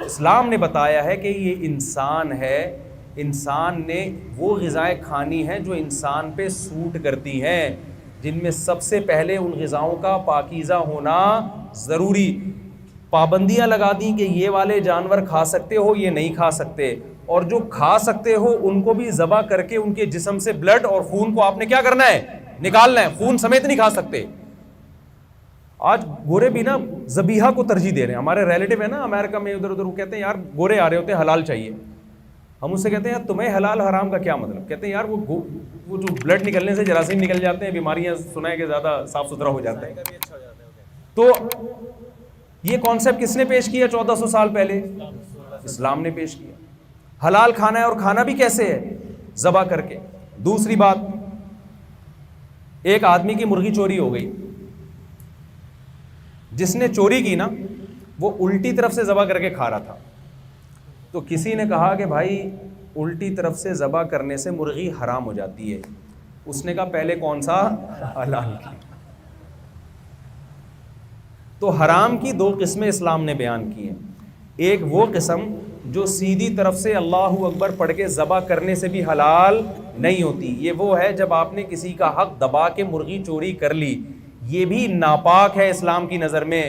اسلام نے بتایا ہے کہ یہ انسان ہے, انسان نے وہ غذائیں کھانی ہیں جو انسان پہ سوٹ کرتی ہیں, جن میں سب سے پہلے ان غذاؤں کا پاکیزہ ہونا ضروری. پابندیاں لگا دیں کہ یہ والے جانور کھا سکتے ہو, یہ نہیں کھا سکتے, اور جو کھا سکتے ہو ان کو بھی ذبح کر کے ان کے جسم سے بلڈ اور خون کو آپ نے کیا کرنا ہے؟ نکالنا ہے. خون سمیت نہیں کھا سکتے. آج گورے بھی نا ذبیحہ کو ترجیح دے رہے ہیں. ہمارے ریلیٹو ہے نا امریکہ میں ادھر ادھر, وہ کہتے ہیں یار گورے آ رہے ہوتے ہیں حلال چاہیے. ہم اس سے کہتے ہیں یار تمہیں حلال حرام کا کیا مطلب؟ کہتے ہیں یار وہ جو بلڈ نکلنے سے جراثیم نکل جاتے ہیں, بیماریاں سنا ہے کہ زیادہ صاف ستھرا ہو جاتا ہے. تو یہ کانسیپٹ کس نے پیش کیا 1400 سال پہلے؟ اسلام نے پیش کیا. حلال کھانا ہے, اور کھانا بھی کیسے ہے؟ ذبح کر کے. دوسری بات, ایک آدمی کی مرغی چوری ہو گئی, جس نے چوری کی نا وہ الٹی طرف سے ذبح کر کے کھا رہا تھا. تو کسی نے کہا کہ بھائی الٹی طرف سے ذبح کرنے سے مرغی حرام ہو جاتی ہے. اس نے کہا پہلے کون سا؟ حلال کی. تو حرام کی دو قسمیں اسلام نے بیان کی ہیں. ایک وہ قسم جو سیدھی طرف سے اللہ اکبر پڑھ کے ذبح کرنے سے بھی حلال نہیں ہوتی. یہ وہ ہے جب آپ نے کسی کا حق دبا کے مرغی چوری کر لی. یہ بھی ناپاک ہے اسلام کی نظر میں.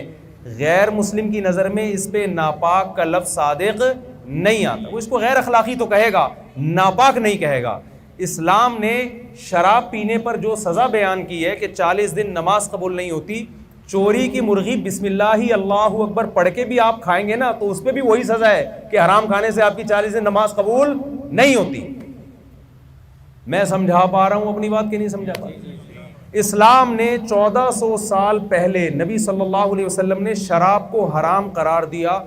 غیر مسلم کی نظر میں اس پہ ناپاک کا لفظ صادق نہیں آتا. وہ اس کو غیر اخلاقی تو کہے گا, ناپاک نہیں کہے گا. اسلام نے شراب پینے پر جو سزا بیان کی ہے کہ 40 دن نماز قبول نہیں ہوتی, چوری کی مرغی بسم اللہ اللہ اکبر پڑھ کے بھی آپ کھائیں گے نا تو اس پہ بھی وہی سزا ہے کہ حرام کھانے سے آپ کی 40 دن نماز قبول نہیں ہوتی. میں سمجھا پا رہا ہوں اپنی بات کہ نہیں سمجھا پا رہا؟ اسلام نے 1400 سال پہلے نبی صلی اللہ علیہ وسلم نے شراب کو حرام قرار دیا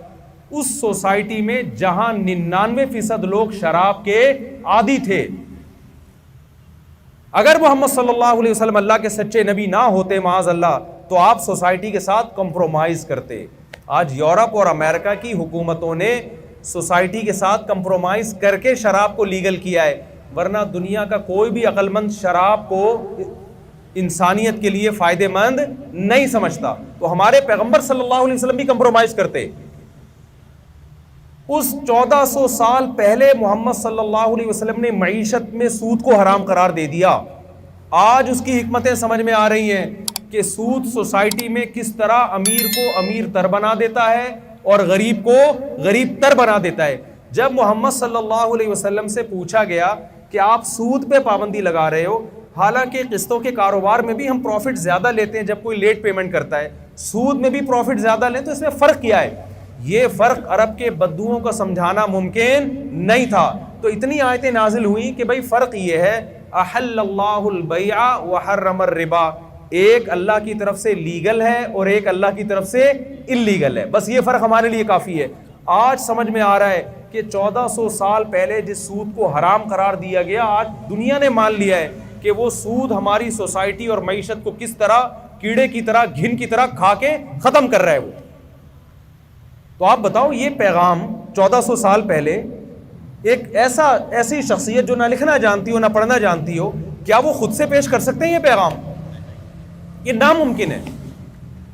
اس سوسائٹی میں جہاں 99% لوگ شراب کے عادی تھے. اگر محمد صلی اللہ علیہ وسلم اللہ کے سچے نبی نہ ہوتے معاذ اللہ, تو آپ سوسائٹی کے ساتھ کمپرومائز کرتے. آج یورپ اور امریکہ کی حکومتوں نے سوسائٹی کے ساتھ کمپرومائز کر کے شراب کو لیگل کیا ہے, ورنہ دنیا کا کوئی بھی عقل مند شراب کو انسانیت کے لیے فائدہ مند نہیں سمجھتا. تو ہمارے پیغمبر صلی اللہ علیہ وسلم بھی کمپرومائز کرتے. اس 1400 سال پہلے محمد صلی اللہ علیہ وسلم نے معیشت میں سود کو حرام قرار دے دیا. آج اس کی حکمتیں سمجھ میں آ رہی ہیں کہ سود سوسائٹی میں کس طرح امیر کو امیر تر بنا دیتا ہے اور غریب کو غریب تر بنا دیتا ہے. جب محمد صلی اللہ علیہ وسلم سے پوچھا گیا کہ آپ سود پہ پابندی لگا رہے ہو, حالانکہ قسطوں کے کاروبار میں بھی ہم پروفٹ زیادہ لیتے ہیں جب کوئی لیٹ پیمنٹ کرتا ہے, سود میں بھی پروفٹ زیادہ لیں, تو اس میں فرق کیا ہے؟ یہ فرق عرب کے بدوؤں کا سمجھانا ممکن نہیں تھا. تو اتنی آیتیں نازل ہوئیں کہ بھائی فرق یہ ہے, احل اللہ البیع وحرم الربا, ایک اللہ کی طرف سے لیگل ہے اور ایک اللہ کی طرف سے اللیگل ہے. بس یہ فرق ہمارے لیے کافی ہے. آج سمجھ میں آ رہا ہے کہ 1400 سال پہلے جس سود کو حرام قرار دیا گیا, آج دنیا نے مان لیا ہے کہ وہ سود ہماری سوسائٹی اور معیشت کو کس طرح کیڑے کی طرح گھن کی طرح کھا کے ختم کر رہا ہے وہ. تو آپ بتاؤ, یہ پیغام 1400 سال پہلے ایک ایسی شخصیت جو نہ لکھنا جانتی ہو نہ پڑھنا جانتی ہو, کیا وہ خود سے پیش کر سکتے ہیں یہ پیغام؟ یہ ناممکن ہے.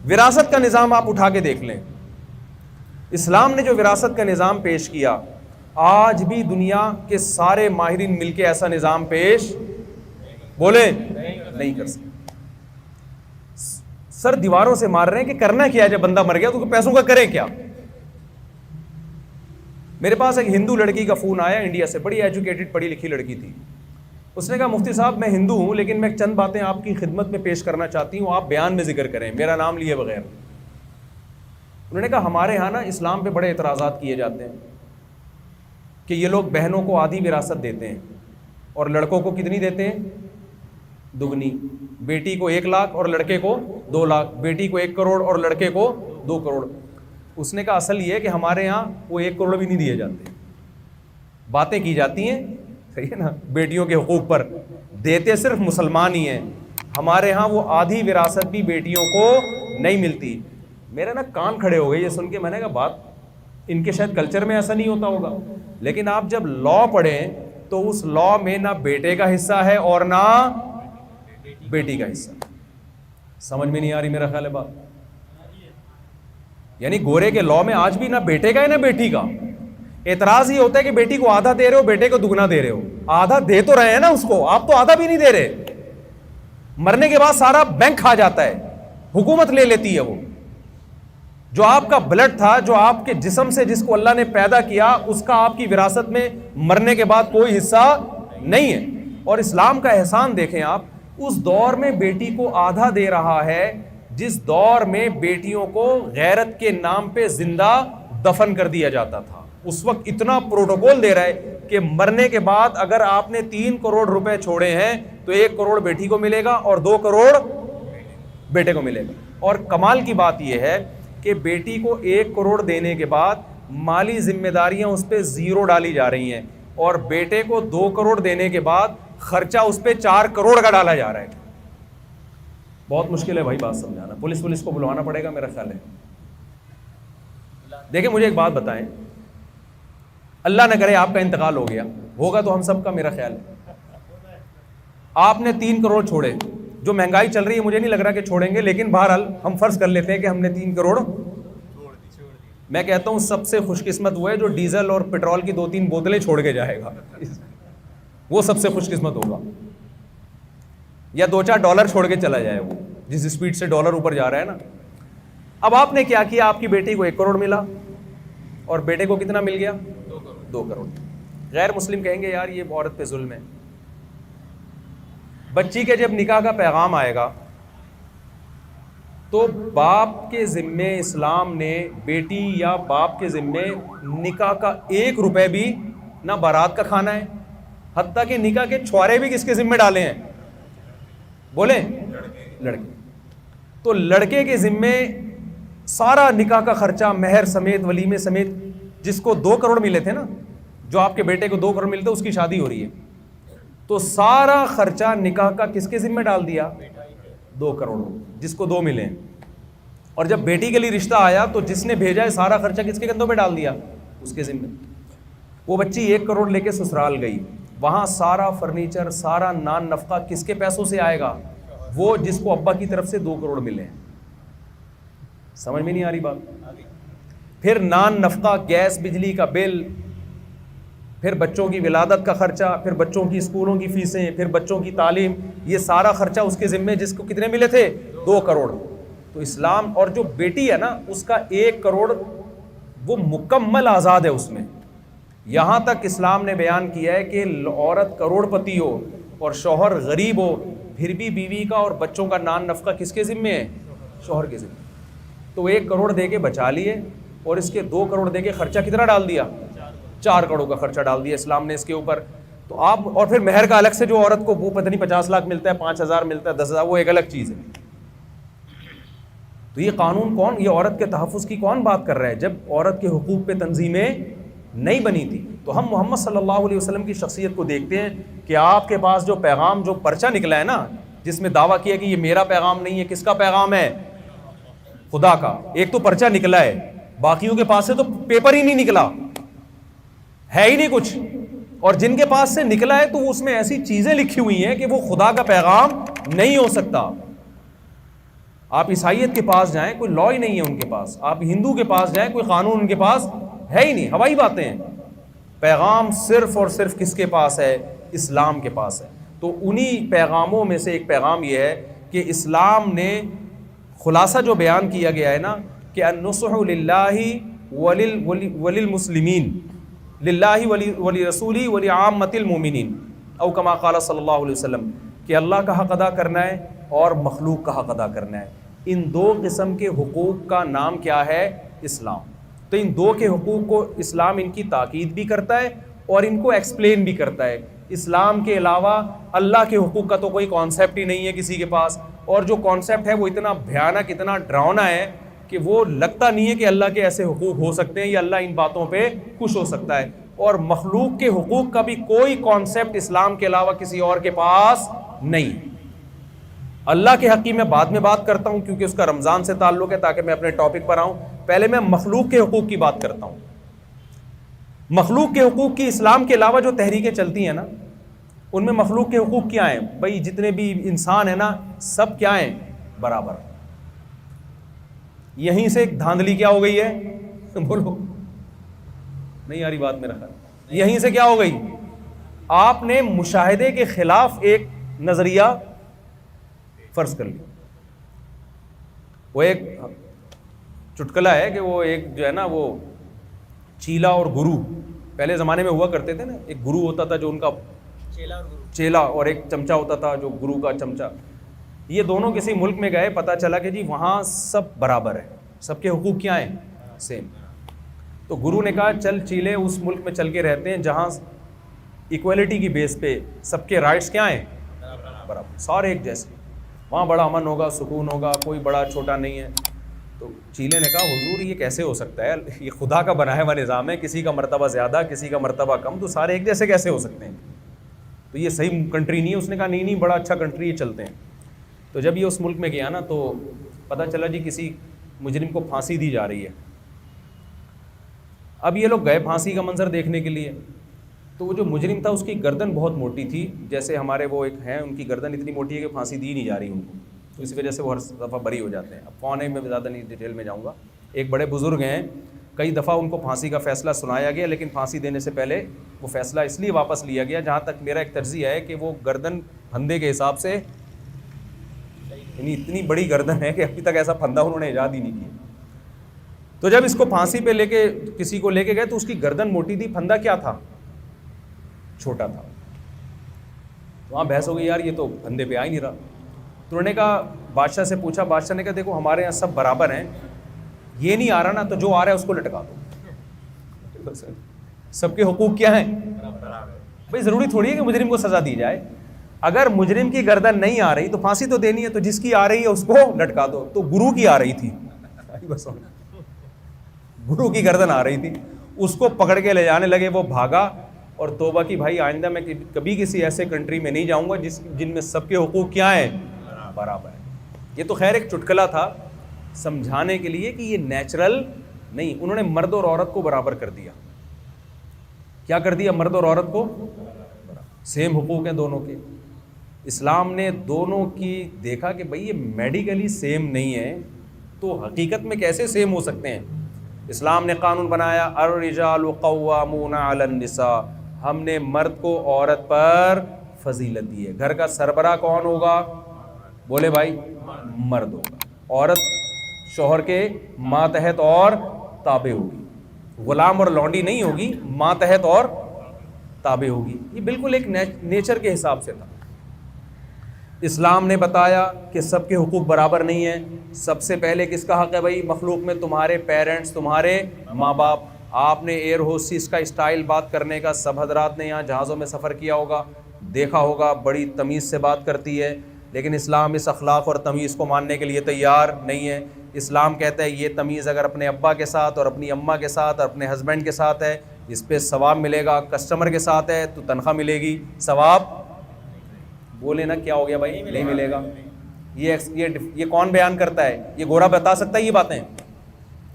وراثت کا نظام آپ اٹھا کے دیکھ لیں. اسلام نے جو وراثت کا نظام پیش کیا, آج بھی دنیا کے سارے ماہرین مل کے ایسا نظام پیش بولیں نہیں کر سکتے. سر دیواروں سے مار رہے ہیں کہ کرنا کیا ہے, جب بندہ مر گیا تو پیسوں کا کریں کیا؟ میرے پاس ایک ہندو لڑکی کا فون آیا انڈیا سے, بڑی ایجوکیٹڈ پڑھی لکھی لڑکی تھی. اس نے کہا مفتی صاحب میں ہندو ہوں لیکن میں چند باتیں آپ کی خدمت میں پیش کرنا چاہتی ہوں, آپ بیان میں ذکر کریں میرا نام لیے بغیر. انہوں نے کہا ہمارے ہاں نا اسلام پہ بڑے اعتراضات کیے جاتے ہیں کہ یہ لوگ بہنوں کو آدھی وراثت دیتے ہیں اور لڑکوں کو کتنی دیتے ہیں؟ دگنی. بیٹی کو 1 لاکھ اور لڑکے کو 2 لاکھ, بیٹی کو 1 کروڑ اور لڑکے کو 2 کروڑ. اس نے کہا اصل یہ ہے کہ ہمارے یہاں وہ 1 کروڑ بھی نہیں دیے جاتے, باتیں کی جاتی ہیں, صحیح ہے نا, بیٹیوں کے حقوق پر, دیتے صرف مسلمان ہی ہیں. ہمارے ہاں وہ آدھی وراثت بھی بیٹیوں کو نہیں ملتی. میرے نا کان کھڑے ہو گئے یہ سن کے. میں نے کہا بات ان کے شاید کلچر میں ایسا نہیں ہوتا ہوگا, لیکن آپ جب لا پڑھیں تو اس لا میں نہ بیٹے کا حصہ ہے اور نہ بیٹی کا حصہ. سمجھ میں نہیں آ رہی میرا خیال ہے بات. یعنی گورے کے لا میں آج بھی نہ بیٹے کا ہے نہ بیٹی کا. اعتراض یہ ہوتا ہے کہ بیٹی کو آدھا دے رہے ہو, بیٹے کو دگنا دے رہے ہو. آدھا دے تو رہے ہیں نا اس کو, آپ تو آدھا بھی نہیں دے رہے. مرنے کے بعد سارا بینک کھا جاتا ہے, حکومت لے لیتی ہے. وہ جو آپ کا بلڈ تھا, جو آپ کے جسم سے جس کو اللہ نے پیدا کیا, اس کا آپ کی وراثت میں مرنے کے بعد کوئی حصہ نہیں ہے. اور اسلام کا احسان دیکھیں آپ, اس دور میں بیٹی کو آدھا دے رہا ہے جس دور میں بیٹیوں کو غیرت کے نام پہ زندہ دفن کر دیا جاتا تھا، اس وقت اتنا پروٹوکول دے رہا ہے کہ مرنے کے بعد اگر آپ نے 3 کروڑ روپے چھوڑے ہیں تو 1 کروڑ بیٹی کو ملے گا اور 2 کروڑ بیٹے کو ملے گا. اور کمال کی بات یہ ہے کہ بیٹی کو 1 کروڑ دینے کے بعد مالی ذمہ داریاں اس پہ 0 ڈالی جا رہی ہیں، اور بیٹے کو 2 کروڑ دینے کے بعد خرچہ اس پہ 4 کروڑ کا ڈالا جا رہا ہے. بہت مشکل ہے بھائی بات سمجھانا، پولیس کو بلوانا پڑے گا میرا خیال ہے. دیکھیں مجھے ایک بات بتائیں، اللہ نہ کرے آپ کا انتقال ہو گیا، ہوگا تو ہم سب کا میرا خیال ہے، آپ نے 3 کروڑ چھوڑے، جو مہنگائی چل رہی ہے مجھے نہیں لگ رہا کہ چھوڑیں گے، لیکن بہرحال ہم فرض کر لیتے ہیں کہ ہم نے 3 کروڑ. میں کہتا ہوں سب سے خوش قسمت وہ ہے جو ڈیزل اور پیٹرول کی 2-3 بوتلیں چھوڑ کے جائے گا، وہ سب سے خوش قسمت ہوگا. یا 2-4 ڈالر چھوڑ کے چلا جائے، وہ جس اسپیڈ سے ڈالر اوپر جا رہا ہے نا. اب آپ نے کیا کیا، آپ کی بیٹی کو 1 کروڑ ملا اور بیٹے کو کتنا مل گیا؟ 2 کروڑ. غیر مسلم کہیں گے یار یہ عورت پہ ظلم ہے. بچی کے جب نکاح کا پیغام آئے گا تو باپ کے ذمے اسلام نے بیٹی یا باپ کے ذمے نکاح کا 1 روپے بھی نہ بارات کا کھانا ہے، حتیٰ کہ نکاح کے چھوارے بھی کس کے ذمے ڈالے ہیں؟ بولیں لڑکے. تو لڑکے کے ذمے سارا نکاح کا خرچہ، مہر سمیت، ولیمے سمیت. جس کو 2 کروڑ ملے تھے نا، جو آپ کے بیٹے کو 2 کروڑ ملتے، اس کی شادی ہو رہی ہے، تو سارا خرچہ نکاح کا کس کے ذمہ ڈال دیا؟ 2 کروڑ، جس کو 2 ملے. اور جب بیٹی کے لیے رشتہ آیا تو جس نے بھیجا ہے سارا خرچہ کس کے کندھوں پہ ڈال دیا؟ اس کے ذمہ. وہ بچی 1 کروڑ لے کے سسرال گئی، وہاں سارا فرنیچر، سارا نان نفقہ کس کے پیسوں سے آئے گا؟ وہ جس کو ابا کی طرف سے 2 کروڑ ملے ہیں. سمجھ میں نہیں آ رہی بات؟ پھر نان نفقہ، گیس بجلی کا بل، پھر بچوں کی ولادت کا خرچہ، پھر بچوں کی اسکولوں کی فیسیں، پھر بچوں کی تعلیم، یہ سارا خرچہ اس کے ذمے، جس کو کتنے ملے تھے؟ 2 کروڑ. تو اسلام، اور جو بیٹی ہے نا اس کا 1 کروڑ وہ مکمل آزاد ہے اس میں. یہاں تک اسلام نے بیان کیا ہے کہ عورت کروڑ پتی ہو اور شوہر غریب ہو، پھر بھی بیوی کا اور بچوں کا نان نفقہ کس کے ذمے ہے؟ شوہر کے ذمے. تو 1 کروڑ دے کے بچا لیے، اور اس کے 2 کروڑ دے کے خرچہ کتنا ڈال دیا؟ 4 کروڑ کا خرچہ ڈال دیا اسلام نے اس کے اوپر. تو آپ، اور پھر مہر کا الگ سے جو عورت کو وہ پتہ نہیں 50 لاکھ ملتا ہے، 5,000 ملتا ہے، 10,000، وہ ایک الگ چیز ہے. تو یہ قانون کون، یہ عورت کے تحفظ کی کون بات کر رہا ہے؟ جب عورت کے حقوق پہ تنظیمیں نہیں بنی تھی. تو ہم محمد صلی اللہ علیہ وسلم کی شخصیت کو دیکھتے ہیں کہ آپ کے پاس جو پیغام، جو پرچہ نکلا ہے نا، جس میں دعویٰ کیا کہ یہ میرا پیغام نہیں ہے، کس کا پیغام ہے؟ خدا کا. ایک تو پرچہ نکلا ہے، باقیوں کے پاس سے تو پیپر ہی نہیں نکلا ہے، ہی نہیں کچھ. اور جن کے پاس سے نکلا ہے تو اس میں ایسی چیزیں لکھی ہوئی ہیں کہ وہ خدا کا پیغام نہیں ہو سکتا. آپ عیسائیت کے پاس جائیں، کوئی لا ہی نہیں ہے ان کے پاس. آپ ہندو کے پاس جائیں، کوئی قانون ان کے پاس ہے ہی نہیں، ہوائی باتیں ہیں. پیغام صرف اور صرف کس کے پاس ہے؟ اسلام کے پاس ہے. تو انہی پیغاموں میں سے ایک پیغام یہ ہے کہ اسلام نے خلاصہ جو بیان کیا گیا ہے نا کہ النصح للہ وللمسلمین، للہ ولرسولہ ولعامۃ المؤمنین، او کما قال صلی اللہ علیہ وسلم، کہ اللہ کا حق ادا کرنا ہے اور مخلوق کا حق ادا کرنا ہے. ان 2 قسم کے حقوق کا نام کیا ہے؟ اسلام. تو ان 2 کے حقوق کو اسلام ان کی تاکید بھی کرتا ہے اور ان کو ایکسپلین بھی کرتا ہے. اسلام کے علاوہ اللہ کے حقوق کا تو کوئی کانسیپٹ ہی نہیں ہے کسی کے پاس، اور جو کانسیپٹ ہے وہ اتنا بھیانک، اتنا ڈراؤنا ہے کہ وہ لگتا نہیں ہے کہ اللہ کے ایسے حقوق ہو سکتے ہیں یا اللہ ان باتوں پہ خوش ہو سکتا ہے. اور مخلوق کے حقوق کا بھی کوئی کانسیپٹ اسلام کے علاوہ کسی اور کے پاس نہیں. اللہ کے حق کی میں بعد میں بات کرتا ہوں کیونکہ اس کا رمضان سے تعلق ہے، تاکہ میں اپنے ٹاپک پر آؤں. پہلے میں مخلوق کے حقوق کی بات کرتا ہوں. مخلوق کے حقوق کی اسلام کے علاوہ جو تحریکیں چلتی ہیں نا، ان میں مخلوق کے حقوق کیا ہیں؟ بھائی جتنے بھی انسان ہیں نا، سب کیا ہیں؟ برابر. یہیں سے ایک دھاندلی کیا ہو گئی ہے؟ بولو، نہیں آ رہی بات میرا خیال. یہیں سے کیا ہو گئی؟ آپ نے مشاہدے کے خلاف ایک نظریہ فرض کر لیا. وہ ایک چٹکلا ہے کہ وہ ایک جو ہے نا، وہ چیلا اور گرو پہلے زمانے میں ہوا کرتے تھے نا. ایک گرو ہوتا تھا جو ان کا چیلا، اور ایک چمچا ہوتا تھا جو گرو کا چمچا. یہ دونوں کسی ملک میں گئے, پتہ چلا کہ جی وہاں سب برابر ہے, سب کے حقوق کیا ہیں, سیم. تو گرو نے کہا چل چیلے اس ملک میں چل کے رہتے ہیں جہاں ایکویلٹی کی بیس پہ سب کے رائٹس کیا ہیں, برابر, سارے ایک جیسے, وہاں بڑا امن ہوگا, سکون ہوگا, کوئی بڑا چھوٹا نہیں ہے. تو چیلے نے کہا حضور یہ کیسے ہو سکتا ہے, یہ خدا کا بنایا ہوا نظام ہے, کسی کا مرتبہ زیادہ کسی کا مرتبہ کم, تو سارے ایک جیسے کیسے ہو سکتے ہیں, تو یہ صحیح کنٹری نہیں ہے. اس نے کہا نہیں بڑا اچھا کنٹری ہے, چلتے ہیں. تو جب یہ اس ملک میں گیا نا تو پتہ چلا جی کسی مجرم کو پھانسی دی جا رہی ہے. اب یہ لوگ گئے پھانسی کا منظر دیکھنے کے لیے, تو وہ جو مجرم تھا اس کی گردن بہت موٹی تھی, جیسے ہمارے وہ ایک ہیں ان کی گردن اتنی موٹی ہے کہ پھانسی دی نہیں جا رہی ان کو, تو اس وجہ سے وہ ہر دفعہ بری ہو جاتے ہیں. اب کون ہے میں زیادہ نہیں ڈیٹیل میں جاؤں گا. ایک بڑے بزرگ ہیں, کئی دفعہ ان کو پھانسی کا فیصلہ سنایا گیا, لیکن پھانسی دینے سے پہلے وہ فیصلہ اس لیے واپس لیا گیا, جہاں تک میرا ایک تجزیہ ہے کہ وہ گردن پھندے کے حساب سے, یعنی اتنی بڑی گردن ہے کہ ابھی تک ایسا پھندا انہوں نے ایجاد ہی نہیں کیا. تو جب اس کو پھانسی پہ لے کے کسی کو لے کے گئے تو اس کی گردن موٹی تھی, پھندا کیا تھا, چھوٹا تھا. وہاں بحث ہو گئی یار یہ تو پھندے پہ آ ہی نہیں رہا. تو انہوں نے کہا بادشاہ سے پوچھا, بادشاہ نے کہا دیکھو ہمارے یہاں سب برابر ہیں, یہ نہیں آ رہا نا تو جو آ رہا ہے اس کو لٹکا دو. سب کے حقوق کیا ہیں, بھائی ضروری تھوڑی ہے کہ مجرم کو سزا دی جائے. اگر مجرم کی گردن نہیں آ رہی تو پھانسی تو دینی ہے, تو جس کی آ رہی ہے اس کو لٹکا دو. تو گرو کی آ رہی تھی, گرو کی گردن آ رہی تھی, اس کو پکڑ کے لے جانے لگے. وہ بھاگا اور توبہ کی بھائی آئندہ میں کبھی کسی ایسے کنٹری میں نہیں جاؤں گا جن میں سب کے حقوق کیا ہیں, برابر ہے. یہ تو خیر ایک چٹکلا تھا سمجھانے کے لیے کہ یہ نیچرل نہیں. انہوں نے مرد اور عورت کو برابر کر دیا. کیا کر دیا, مرد اور عورت کو سیم حقوق ہیں دونوں کے. اسلام نے دونوں کی دیکھا کہ بھئی یہ میڈیکلی سیم نہیں ہے تو حقیقت میں کیسے سیم ہو سکتے ہیں. اسلام نے قانون بنایا الرجال قوامون علی النساء, ہم نے مرد کو عورت پر فضیلت دی ہے. گھر کا سربراہ کون ہوگا, بولے بھائی, مرد ہوگا. عورت شوہر کے ماتحت اور تابع ہوگی, غلام اور لونڈی نہیں ہوگی, ماتحت اور تابع ہوگی. یہ بالکل ایک نیچر کے حساب سے تھا. اسلام نے بتایا کہ سب کے حقوق برابر نہیں ہیں. سب سے پہلے کس کا حق ہے بھائی مخلوق میں, تمہارے پیرنٹس, تمہارے ماں باپ. آپ نے ایئر ہوسٹس کا اسٹائل بات کرنے کا, سب حضرات نے یہاں جہازوں میں سفر کیا ہوگا, دیکھا ہوگا, بڑی تمیز سے بات کرتی ہے. لیکن اسلام اس اخلاق اور تمیز کو ماننے کے لیے تیار نہیں ہے. اسلام کہتا ہے یہ تمیز اگر اپنے ابا کے ساتھ اور اپنی اماں کے ساتھ اور اپنے ہسبینڈ کے ساتھ ہے اس پہ ثواب ملے گا, کسٹمر کے ساتھ ہے تو تنخواہ ملے گی, ثواب بولے نا کیا ہو گیا بھائی, نہیں ملے گا. یہ کون بیان کرتا ہے, یہ گورا بتا سکتا ہے یہ باتیں؟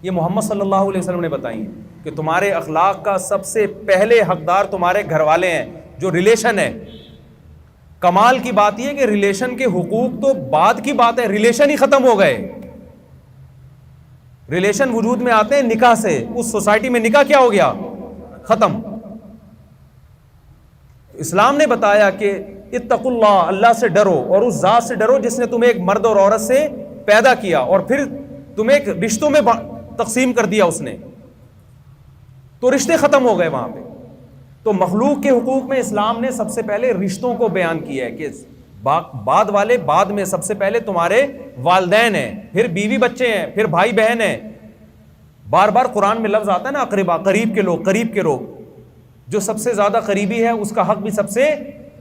یہ محمد صلی اللہ علیہ وسلم نے بتائی ہیں کہ تمہارے اخلاق کا سب سے پہلے حقدار تمہارے گھر والے ہیں, جو ریلیشن ہے. کمال کی بات یہ کہ ریلیشن کے حقوق تو بعد کی بات ہے, ریلیشن ہی ختم ہو گئے. ریلیشن وجود میں آتے ہیں نکاح سے, اس سوسائٹی میں نکاح کیا ہو گیا, ختم. اسلام نے بتایا کہ اتقوا اللہ, اللہ سے ڈرو اور اس ذات سے ڈرو جس نے تمہیں ایک مرد اور عورت سے پیدا کیا اور پھر تمہیں ایک رشتوں میں تقسیم کر دیا اس نے, تو رشتے ختم ہو گئے وہاں پہ. تو مخلوق کے حقوق میں اسلام نے سب سے پہلے رشتوں کو بیان کیا ہے کہ بعد والے بعد میں, سب سے پہلے تمہارے والدین ہیں, پھر بیوی بچے ہیں, پھر بھائی بہن ہیں. بار بار قرآن میں لفظ آتا ہے نا اقربا, قریب کے لوگ, قریب کے لوگ. جو سب سے زیادہ قریبی ہے اس کا حق بھی سب سے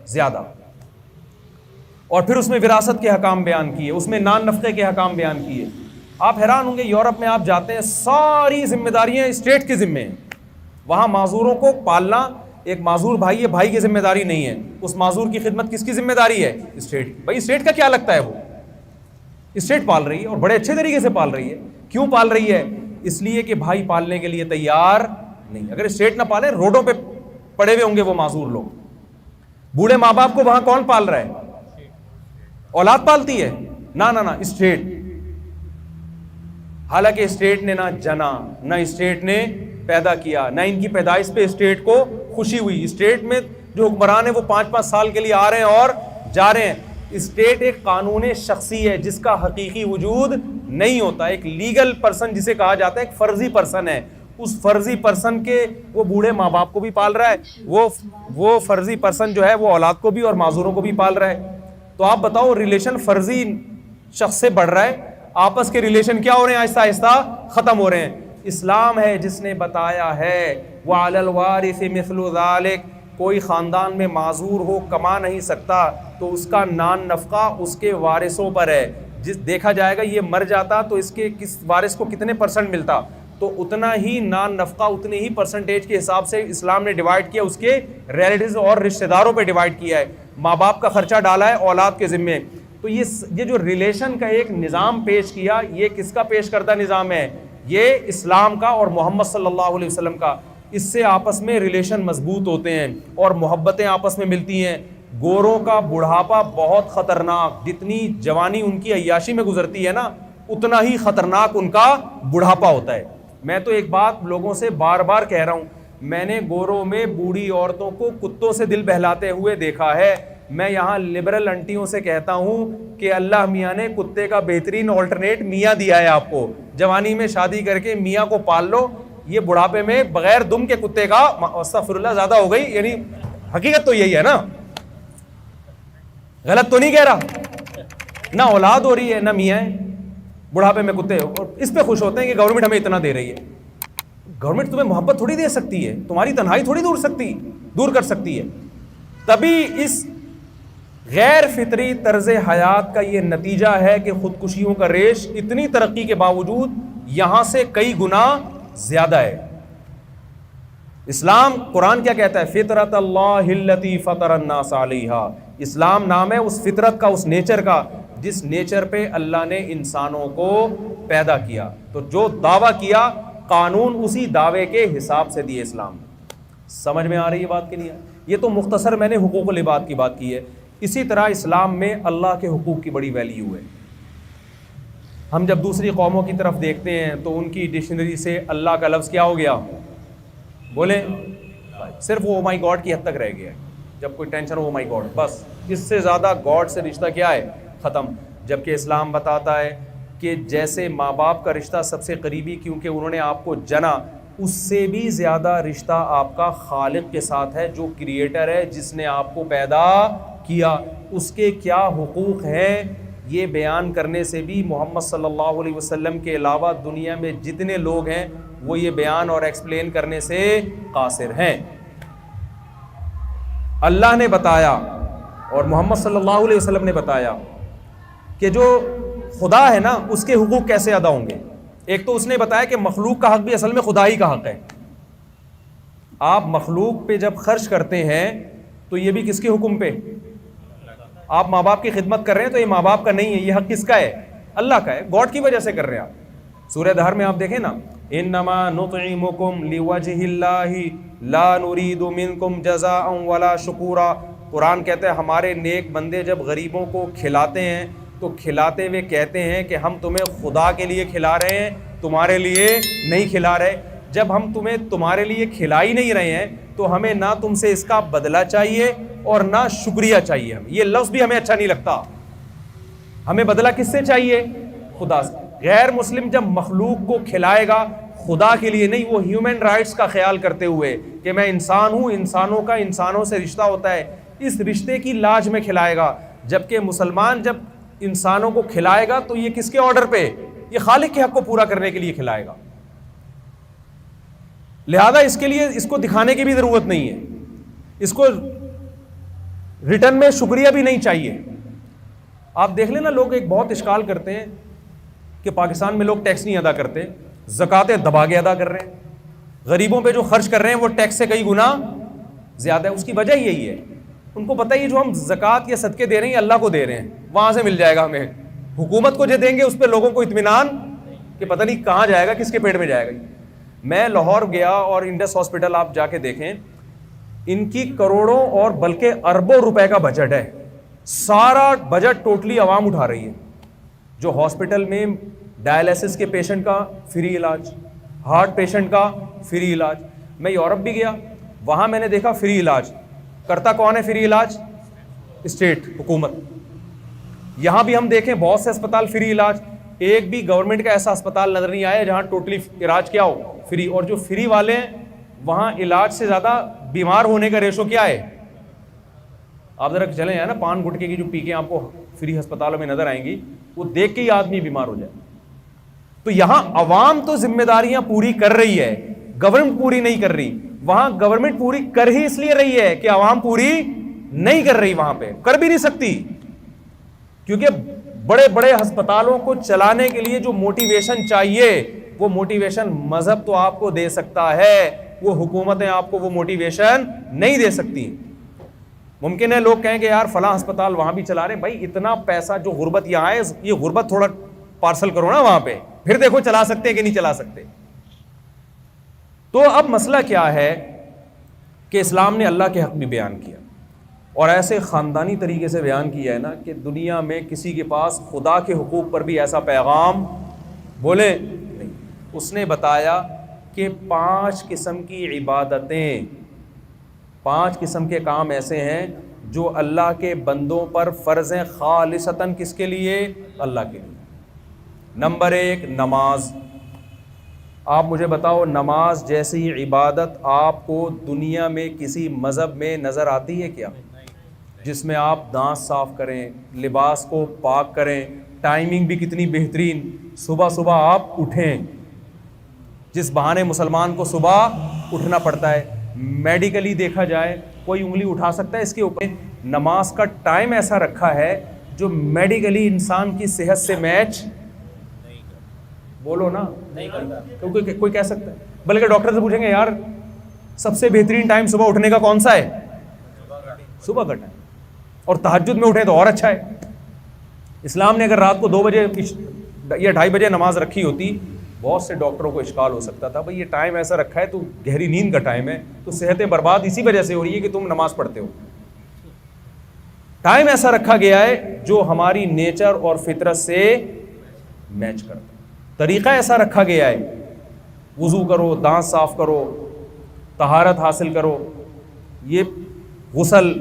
زیادہ. اور پھر اس میں وراثت کے حکام بیان کیے, اس میں نان نفقے کے حکام بیان کیے. آپ حیران ہوں گے, یورپ میں آپ جاتے ہیں ساری ذمہ داریاں اسٹیٹ کے ذمے ہیں. وہاں معذوروں کو پالنا, ایک معذور بھائی ہے, بھائی کی ذمہ داری نہیں ہے, اس معذور کی خدمت کس کی ذمہ داری ہے, اسٹیٹ. بھائی اسٹیٹ کا کیا لگتا ہے, وہ اسٹیٹ پال رہی ہے اور بڑے اچھے طریقے سے پال رہی ہے. کیوں پال رہی ہے, اس لیے کہ بھائی پالنے کے لیے تیار نہیں. اگر اسٹیٹ نہ پالے, روڈوں پہ پڑے ہوئے ہوں گے وہ معذور لوگ. بوڑھے ماں باپ کو وہاں کون پال رہا ہے, اولاد پالتی ہے, نہ اسٹیٹ. حالانکہ اسٹیٹ نے نہ جنا, نہ اسٹیٹ نے پیدا کیا, نہ ان کی پیدائش پہ اسٹیٹ کو خوشی ہوئی. اسٹیٹ میں جو حکمران ہیں وہ 5-5 سال کے لیے آ رہے ہیں اور جا رہے ہیں. اسٹیٹ ایک قانون شخصی ہے جس کا حقیقی وجود نہیں ہوتا. ایک لیگل پرسن جسے کہا جاتا ہے, ایک فرضی پرسن ہے. اس فرضی پرسن کے وہ بوڑھے ماں باپ کو بھی پال رہا ہے, وہ فرضی پرسن جو ہے وہ اولاد کو بھی اور معذوروں کو بھی پال رہا ہے. تو آپ بتاؤ ریلیشن فرضی شخص سے بڑھ رہا ہے، آپس کے ریلیشن کیا ہو رہے ہیں؟ آہستہ آہستہ ختم ہو رہے ہیں. اسلام ہے جس نے بتایا ہے وَعَلَى الْوَارِثِ مِثْلُ ذَلِكَ، کوئی خاندان میں معذور ہو، کما نہیں سکتا، تو اس کا نان نفقہ اس کے وارثوں پر ہے. دیکھا جائے گا یہ مر جاتا تو اس کے کس وارث کو کتنے پرسنٹ ملتا، تو اتنا ہی نان نفقہ اتنے ہی پرسنٹیج کے حساب سے اسلام نے ڈیوائڈ کیا، اس کے ریلیٹیوز اور رشتہ داروں پہ ڈیوائڈ کیا ہے. ماں باپ کا خرچہ ڈالا ہے اولاد کے ذمے. تو یہ جو ریلیشن کا ایک نظام پیش کیا، یہ کس کا پیش کردہ نظام ہے؟ یہ اسلام کا اور محمد صلی اللہ علیہ وسلم کا. اس سے آپس میں ریلیشن مضبوط ہوتے ہیں اور محبتیں آپس میں ملتی ہیں. گوروں کا بڑھاپا بہت خطرناک، جتنی جوانی ان کی عیاشی میں گزرتی ہے نا، اتنا ہی خطرناک ان کا بڑھاپا ہوتا ہے. میں تو ایک بات لوگوں سے بار بار کہہ رہا ہوں، میں نے گوروں میں بوڑھی عورتوں کو کتوں سے دل بہلاتے ہوئے دیکھا ہے. میں یہاں لبرل انٹیوں سے کہتا ہوں کہ اللہ میاں نے کتے کا بہترین آلٹرنیٹ میاں دیا ہے آپ کو. جوانی میں شادی کر کے میاں کو پال لو، یہ بڑھاپے میں بغیر دم کے کتے کا، استغفر اللہ زیادہ ہو گئی، یعنی حقیقت تو یہی ہے نا، غلط تو نہیں کہہ رہا. نہ اولاد ہو رہی ہے نہ میاں ہے، بڑھاپے میں کتے، اور اس پہ خوش ہوتے ہیں کہ گورنمنٹ ہمیں اتنا دے رہی ہے. گورنمنٹ تمہیں محبت تھوڑی دے سکتی ہے، تمہاری تنہائی تھوڑی دور کر سکتی ہے. تبھی اس غیر فطری طرز حیات کا یہ نتیجہ ہے کہ خودکشیوں کا ریش اتنی ترقی کے باوجود یہاں سے کئی گنا زیادہ ہے. اسلام، قرآن کیا کہتا ہے؟ فطرت اللہ التی فطر الناس علیہا. اسلام نام ہے اس فطرت کا، اس نیچر کا جس نیچر پہ اللہ نے انسانوں کو پیدا کیا. تو جو دعویٰ کیا، قانون اسی دعوے کے حساب سے دیے اسلام نے. سمجھ میں آ رہی ہے بات کہ نہیں ہے؟ یہ تو مختصر میں نے حقوق العباد کی بات کی ہے. اسی طرح اسلام میں اللہ کے حقوق کی بڑی ویلیو ہے. ہم جب دوسری قوموں کی طرف دیکھتے ہیں تو ان کی ڈکشنری سے اللہ کا لفظ کیا ہو گیا؟ بولیں، صرف وہ مائی گاڈ کی حد تک رہ گیا ہے. جب کوئی ٹینشن ہو مائی گاڈ، بس اس سے زیادہ گاڈ سے رشتہ کیا ہے؟ ختم. جبکہ اسلام بتاتا ہے کہ جیسے ماں باپ کا رشتہ سب سے قریبی کیونکہ انہوں نے آپ کو جنا، اس سے بھی زیادہ رشتہ آپ کا خالق کے ساتھ ہے جو کریٹر ہے، جس نے آپ کو پیدا کیا. اس کے کیا حقوق ہیں یہ بیان کرنے سے بھی محمد صلی اللہ علیہ وسلم کے علاوہ دنیا میں جتنے لوگ ہیں وہ یہ بیان اور ایکسپلین کرنے سے قاصر ہیں. اللہ نے بتایا اور محمد صلی اللہ علیہ وسلم نے بتایا کہ جو خدا ہے نا اس کے حقوق کیسے ادا ہوں گے. ایک تو اس نے بتایا کہ مخلوق کا حق بھی اصل میں خدا ہی کا حق ہے. آپ مخلوق پہ جب خرچ کرتے ہیں تو یہ بھی کس کے حکم پہ؟ آپ ماں باپ کی خدمت کر رہے ہیں تو یہ ماں باپ کا نہیں ہے، یہ حق کس کا ہے؟ اللہ کا ہے، گاڈ کی وجہ سے کر رہے ہیں آپ. سورہ دہر میں آپ دیکھیں نا، انما نطعمکم لوجہ اللہ لا نرید منکم جزاء ولا شکورا. قرآن کہتا ہے ہمارے نیک بندے جب غریبوں کو کھلاتے ہیں تو کھلاتے ہوئے کہتے ہیں کہ ہم تمہیں خدا کے لیے کھلا رہے ہیں، تمہارے لیے نہیں کھلا رہے. جب ہم تمہیں تمہارے لیے کھلا ہی نہیں رہے ہیں تو ہمیں نہ تم سے اس کا بدلہ چاہیے اور نہ شکریہ چاہیے. ہمیں یہ لفظ بھی ہمیں اچھا نہیں لگتا. ہمیں بدلہ کس سے چاہیے؟ خدا سے. غیر مسلم جب مخلوق کو کھلائے گا خدا کے لیے نہیں، وہ ہیومن رائٹس کا خیال کرتے ہوئے کہ میں انسان ہوں، انسانوں کا انسانوں سے رشتہ ہوتا ہے، اس رشتے کی لاج میں کھلائے گا. جبکہ مسلمان جب انسانوں کو کھلائے گا تو یہ کس کے آرڈر پہ؟ یہ خالق کے حق کو پورا کرنے کے لیے کھلائے گا. لہذا اس کے لیے اس کو دکھانے کی بھی ضرورت نہیں ہے، اس کو ریٹرن میں شکریہ بھی نہیں چاہیے. آپ دیکھ لیں نا، لوگ ایک بہت اشکال کرتے ہیں کہ پاکستان میں لوگ ٹیکس نہیں ادا کرتے، زکاتیں دبا کے ادا کر رہے ہیں، غریبوں پہ جو خرچ کر رہے ہیں وہ ٹیکس سے کئی گنا زیادہ ہے. اس کی وجہ یہی ہے، ان کو پتہ ہی جو ہم زکوٰۃ یا صدقے دے رہے ہیں اللہ کو دے رہے ہیں، وہاں سے مل جائے گا ہمیں. حکومت کو جو دیں گے اس پہ لوگوں کو اطمینان کہ پتہ نہیں کہاں جائے گا، کس کے پیٹ میں جائے گا. میں لاہور گیا اور انڈس ہاسپٹل آپ جا کے دیکھیں، ان کی کروڑوں اور بلکہ اربوں روپے کا بجٹ ہے. سارا بجٹ ٹوٹلی عوام اٹھا رہی ہے. جو ہاسپٹل میں ڈائلیسس کے پیشنٹ کا فری علاج، ہارٹ پیشنٹ کا فری علاج. میں یورپ بھی گیا، وہاں میں نے دیکھا فری علاج کرتا کون ہے؟ فری علاج اسٹیٹ، حکومت. یہاں بھی ہم دیکھیں بہت سے اسپتال فری علاج، ایک بھی گورنمنٹ کا ایسا اسپتال نظر نہیں آیا جہاں ٹوٹلی علاج کیا ہو، فری. اور جو فری والے ہیں وہاں علاج سے زیادہ بیمار ہونے کا ریشو کیا ہے؟ آپ ذرا چلیں نا پان گٹکے کی جو پیکیں آپ کو فری ہسپتالوں میں نظر آئیں گی, وہ دیکھ کے ہی آدمی بیمار ہو جائے. تو یہاں عوام تو ذمہ داریاں پوری کر رہی ہے, گورنمنٹ پوری نہیں کر رہی. وہاں گورنمنٹ پوری کر ہی اس لیے رہی ہے کہ عوام پوری نہیں کر رہی, وہاں پہ کر بھی نہیں سکتی, کیونکہ بڑے بڑے ہسپتالوں کو چلانے کے لیے جو موٹیویشن چاہیے وہ موٹیویشن مذہب تو آپ کو دے سکتا ہے, وہ حکومتیں آپ کو وہ موٹیویشن نہیں دے سکتی. ممکن ہے لوگ کہیں کہ یار فلاں ہسپتال وہاں بھی چلا رہے ہیں, بھائی اتنا پیسہ جو غربت یہاں ہے, یہ غربت تھوڑا پارسل کرو نا وہاں پہ, پھر دیکھو چلا سکتے ہیں کہ نہیں چلا سکتے. تو اب مسئلہ کیا ہے کہ اسلام نے اللہ کے حق بھی بیان کیا, اور ایسے خاندانی طریقے سے بیان کیا ہے نا کہ دنیا میں کسی کے پاس خدا کے حقوق پر بھی ایسا پیغام بولے نہیں. اس نے بتایا کہ 5 قسم کی عبادتیں, 5 قسم کے کام ایسے ہیں جو اللہ کے بندوں پر فرض ہیں خالصتاً, کس کے لیے؟ اللہ کے لیے. نمبر 1 نماز. آپ مجھے بتاؤ نماز جیسی عبادت آپ کو دنیا میں کسی مذہب میں نظر آتی ہے کیا؟ جس میں آپ دانت صاف کریں, لباس کو پاک کریں, ٹائمنگ بھی کتنی بہترین, صبح صبح آپ اٹھیں. جس بہانے مسلمان کو صبح اٹھنا پڑتا ہے, میڈیکلی دیکھا جائے کوئی انگلی اٹھا سکتا ہے اس کے اوپر؟ نماز کا ٹائم ایسا رکھا ہے جو میڈیکلی انسان کی صحت سے میچ, بولو نا, کیونکہ کوئی کہہ سکتا ہے, بلکہ ڈاکٹر سے پوچھیں گے یار سب سے بہترین ٹائم صبح اٹھنے کا کون سا ہے؟ صبح کا ٹائم. اور تہجد میں اٹھیں تو اور اچھا ہے. اسلام نے اگر رات کو 2 بجے یا 2:30 بجے نماز رکھی ہوتی, بہت سے ڈاکٹروں کو اشکال ہو سکتا تھا, بھائی یہ ٹائم ایسا رکھا ہے تو گہری نیند کا ٹائم ہے, تو صحتیں برباد اسی وجہ سے ہو رہی ہے کہ تم نماز پڑھتے ہو. ٹائم ایسا رکھا گیا ہے جو ہماری نیچر اور فطرت سے میچ کرتا ہے. طریقہ ایسا رکھا گیا ہے, وضو کرو, دانت صاف کرو, طہارت حاصل کرو, یہ غسل,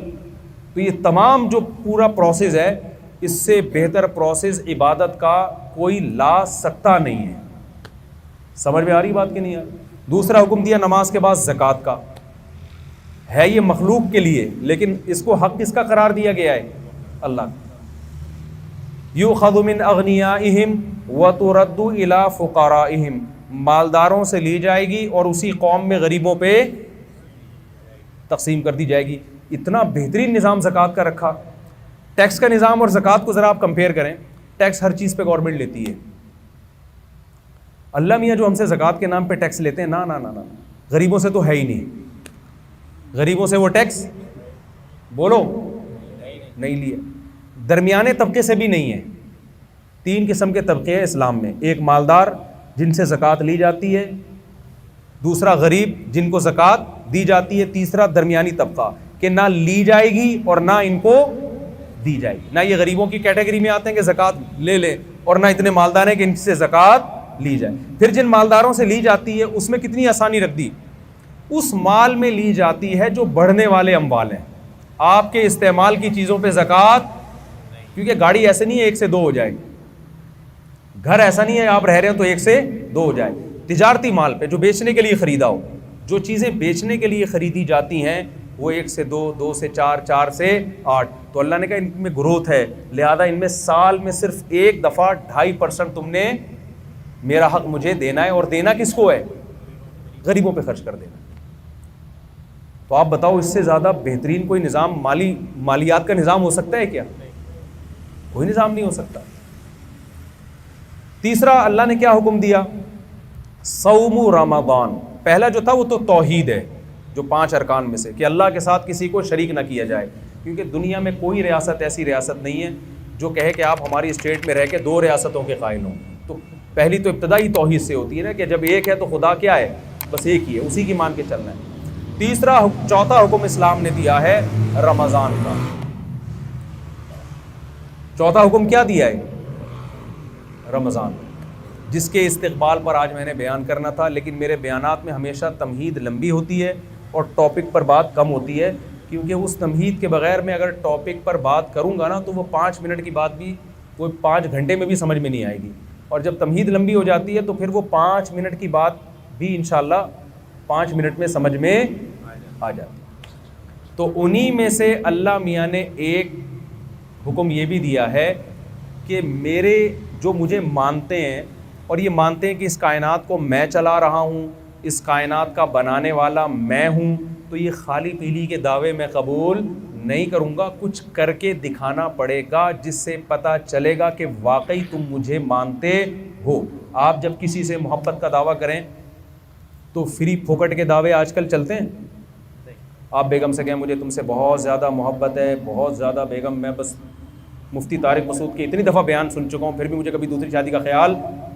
تو یہ تمام جو پورا پروسیس ہے, اس سے بہتر پروسیس عبادت کا کوئی لا سکتا نہیں ہے. سمجھ میں آ رہی بات کہ نہیں آ رہی؟ دوسرا حکم دیا نماز کے بعد زکوٰۃ کا. ہے یہ مخلوق کے لیے, لیکن اس کو حق کس کا قرار دیا گیا ہے؟ اللہ کا. یؤخذ من اغنیائہم وترد الی فقرائہم, مالداروں سے لی جائے گی اور اسی قوم میں غریبوں پہ تقسیم کر دی جائے گی. اتنا بہترین نظام زکوٰۃ کا رکھا. ٹیکس کا نظام اور زکوٰۃ کو ذرا آپ کمپیئر کریں. ٹیکس ہر چیز پہ گورنمنٹ لیتی ہے, اللہ میاں جو ہم سے زکوٰۃ کے نام پہ ٹیکس لیتے ہیں, نا غریبوں سے تو ہے ہی نہیں. غریبوں سے وہ ٹیکس بولو نہیں لیا. درمیانے طبقے سے بھی نہیں ہے. 3 قسم کے طبقے ہیں اسلام میں, ایک مالدار جن سے زکوٰۃ لی جاتی ہے, دوسرا غریب جن کو زکوٰۃ دی جاتی ہے, تیسرا درمیانی طبقہ کہ نہ لی جائے گی اور نہ ان کو دی جائے گی. نہ یہ غریبوں کی کیٹیگری میں آتے ہیں کہ زکوٰۃ لے لیں, اور نہ اتنے مالدار ہیں کہ ان سے زکوٰۃ لی جائے. پھر جن مالداروں سے لی جاتی ہے اس میں کتنی آسانی رکھ دی, اس مال میں لی جاتی ہے جو بڑھنے والے اموال ہیں. آپ کے استعمال کی چیزوں پہ زکوٰۃ, کیونکہ گاڑی ایسے نہیں ہے 1 سے 2 ہو جائے, گھر ایسا نہیں ہے آپ رہ رہے ہو تو 1 سے 2 ہو جائے. تجارتی مال پہ جو بیچنے کے لیے خریدا ہو, جو چیزیں بیچنے کے لیے خریدی جاتی ہیں وہ 1 سے 2, 2 سے 4, 4 سے 8. تو اللہ نے کہا ان میں گروتھ ہے, لہذا ان میں سال میں صرف ایک دفعہ 2.5% تم نے میرا حق مجھے دینا ہے, اور دینا کس کو ہے؟ غریبوں پہ خرچ کر دینا. تو آپ بتاؤ اس سے زیادہ بہترین کوئی نظام مالیات کا نظام ہو سکتا ہے کیا؟ کوئی نظام نہیں ہو سکتا. تیسرا اللہ نے کیا حکم دیا؟ صوم رمضان. پہلا جو تھا وہ تو توحید ہے, جو 5 ارکان میں سے, کہ اللہ کے ساتھ کسی کو شریک نہ کیا جائے. کیونکہ دنیا میں کوئی ریاست ایسی ریاست نہیں ہے جو کہے کہ آپ ہماری اسٹیٹ میں رہ کے 2 ریاستوں کے قائل ہوں. تو پہلی تو ابتدائی توحید سے ہوتی ہے نا, کہ جب ایک ہے تو خدا کیا ہے؟ بس ایک ہی ہے, اسی کی مان کے چلنا ہے. چوتھا حکم اسلام نے دیا ہے رمضان کا. چوتھا حکم کیا دیا ہے؟ رمضان, جس کے استقبال پر آج میں نے بیان کرنا تھا, لیکن میرے بیانات میں ہمیشہ تمہید لمبی ہوتی ہے اور ٹاپک پر بات کم ہوتی ہے, کیونکہ اس تمہید کے بغیر میں اگر ٹاپک پر بات کروں گا نا تو وہ 5 منٹ کی بات بھی وہ 5 گھنٹے میں بھی سمجھ میں نہیں آئے گی. اور جب تمہید لمبی ہو جاتی ہے تو پھر وہ 5 منٹ کی بات بھی انشاءاللہ 5 منٹ میں سمجھ میں آ جاتی ہے. تو انہی میں سے اللہ میاں نے ایک حکم یہ بھی دیا ہے کہ میرے جو مجھے مانتے ہیں اور یہ مانتے ہیں کہ اس کائنات کو میں چلا رہا ہوں، اس کائنات کا بنانے والا میں ہوں، تو یہ خالی پیلی کے دعوے میں قبول نہیں کروں گا، کچھ کر کے دکھانا پڑے گا جس سے پتہ چلے گا کہ واقعی تم مجھے مانتے ہو۔ آپ جب کسی سے محبت کا دعویٰ کریں تو فری پھوکٹ کے دعوے آج کل چلتے ہیں۔ آپ بیگم سے کہیں مجھے تم سے بہت زیادہ محبت ہے، بہت زیادہ بیگم، میں بس مفتی طارق مسعود کے اتنی دفعہ بیان سن چکا ہوں پھر بھی مجھے کبھی دوسری شادی کا خیال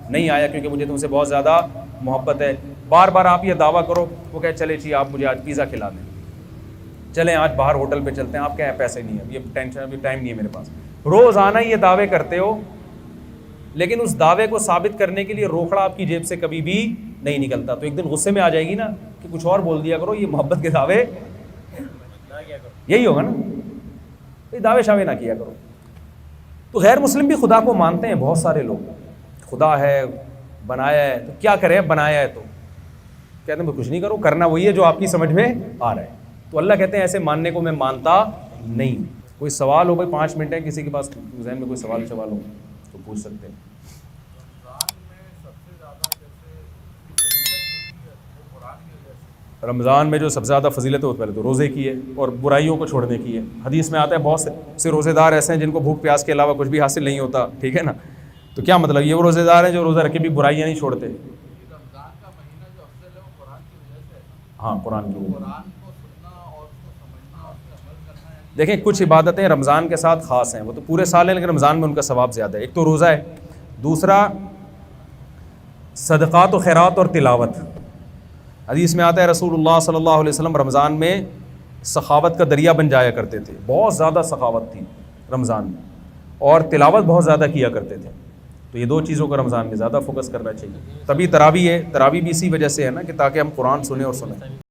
نہیں آیا کیونکہ مجھے تم سے بہت زیادہ محبت ہے۔ بار بار آپ یہ دعویٰ کرو، وہ کہے چلے جی آپ مجھے آج پیزا کھلا دیں، چلیں آج باہر ہوٹل پہ چلتے ہیں، آپ کہیں پیسے نہیں ہیں، یہ ٹینشن، ابھی ٹائم نہیں ہے میرے پاس۔ روزانہ یہ دعوے کرتے ہو لیکن اس دعوے کو ثابت کرنے کے لیے روکڑا آپ کی جیب سے کبھی بھی نہیں نکلتا، تو ایک دن غصے میں آ جائے گی نا کہ کچھ اور بول دیا کرو، یہ محبت کے دعوے یہی ہوگا نا، یہ دعوے شاوے نہ کیا کرو۔ تو غیر مسلم بھی خدا کو مانتے ہیں، بہت سارے لوگ خدا ہے، بنایا ہے، تو کیا کرے، بنایا ہے تو کہتے ہیں کچھ نہیں کرو، کرنا وہی ہے جو آپ کی سمجھ میں آ رہا ہے۔ تو اللہ کہتے ہیں ایسے ماننے کو میں مانتا نہیں۔ کوئی سوال ہو، بھائی 5 منٹ ہے، کسی کے پاس ذہن میں کوئی سوال ہو تو پوچھ سکتے ہیں۔ رمضان میں جو سب سے زیادہ فضیلت ہے وہ پہلے تو روزے کی ہے اور برائیوں کو چھوڑنے کی ہے۔ حدیث میں آتا ہے بہت سے روزے دار ایسے ہیں جن کو بھوک پیاس کے علاوہ کچھ بھی حاصل نہیں ہوتا، ٹھیک ہے نا، تو کیا مطلب، یہ وہ روزے دار ہیں جو روزہ رکھ کے بھی برائیاں نہیں چھوڑتے۔ ہاں قرآن کی دیکھیں کچھ عبادتیں رمضان کے ساتھ خاص ہیں، وہ تو پورے سال ہیں لیکن رمضان میں ان کا ثواب زیادہ ہے۔ ایک تو روزہ ہے، دوسرا صدقات و خیرات اور تلاوت۔ حدیث میں آتا ہے رسول اللہ صلی اللہ علیہ وسلم رمضان میں سخاوت کا دریا بن جایا کرتے تھے، بہت زیادہ سخاوت تھی رمضان میں، اور تلاوت بہت زیادہ کیا کرتے تھے۔ تو یہ 2 چیزوں کو رمضان میں زیادہ فوکس کرنا چاہیے۔ تبھی تراویح ہے، تراویح بھی اسی وجہ سے ہے نا کہ تاکہ ہم قرآن سنیں اور سنیں۔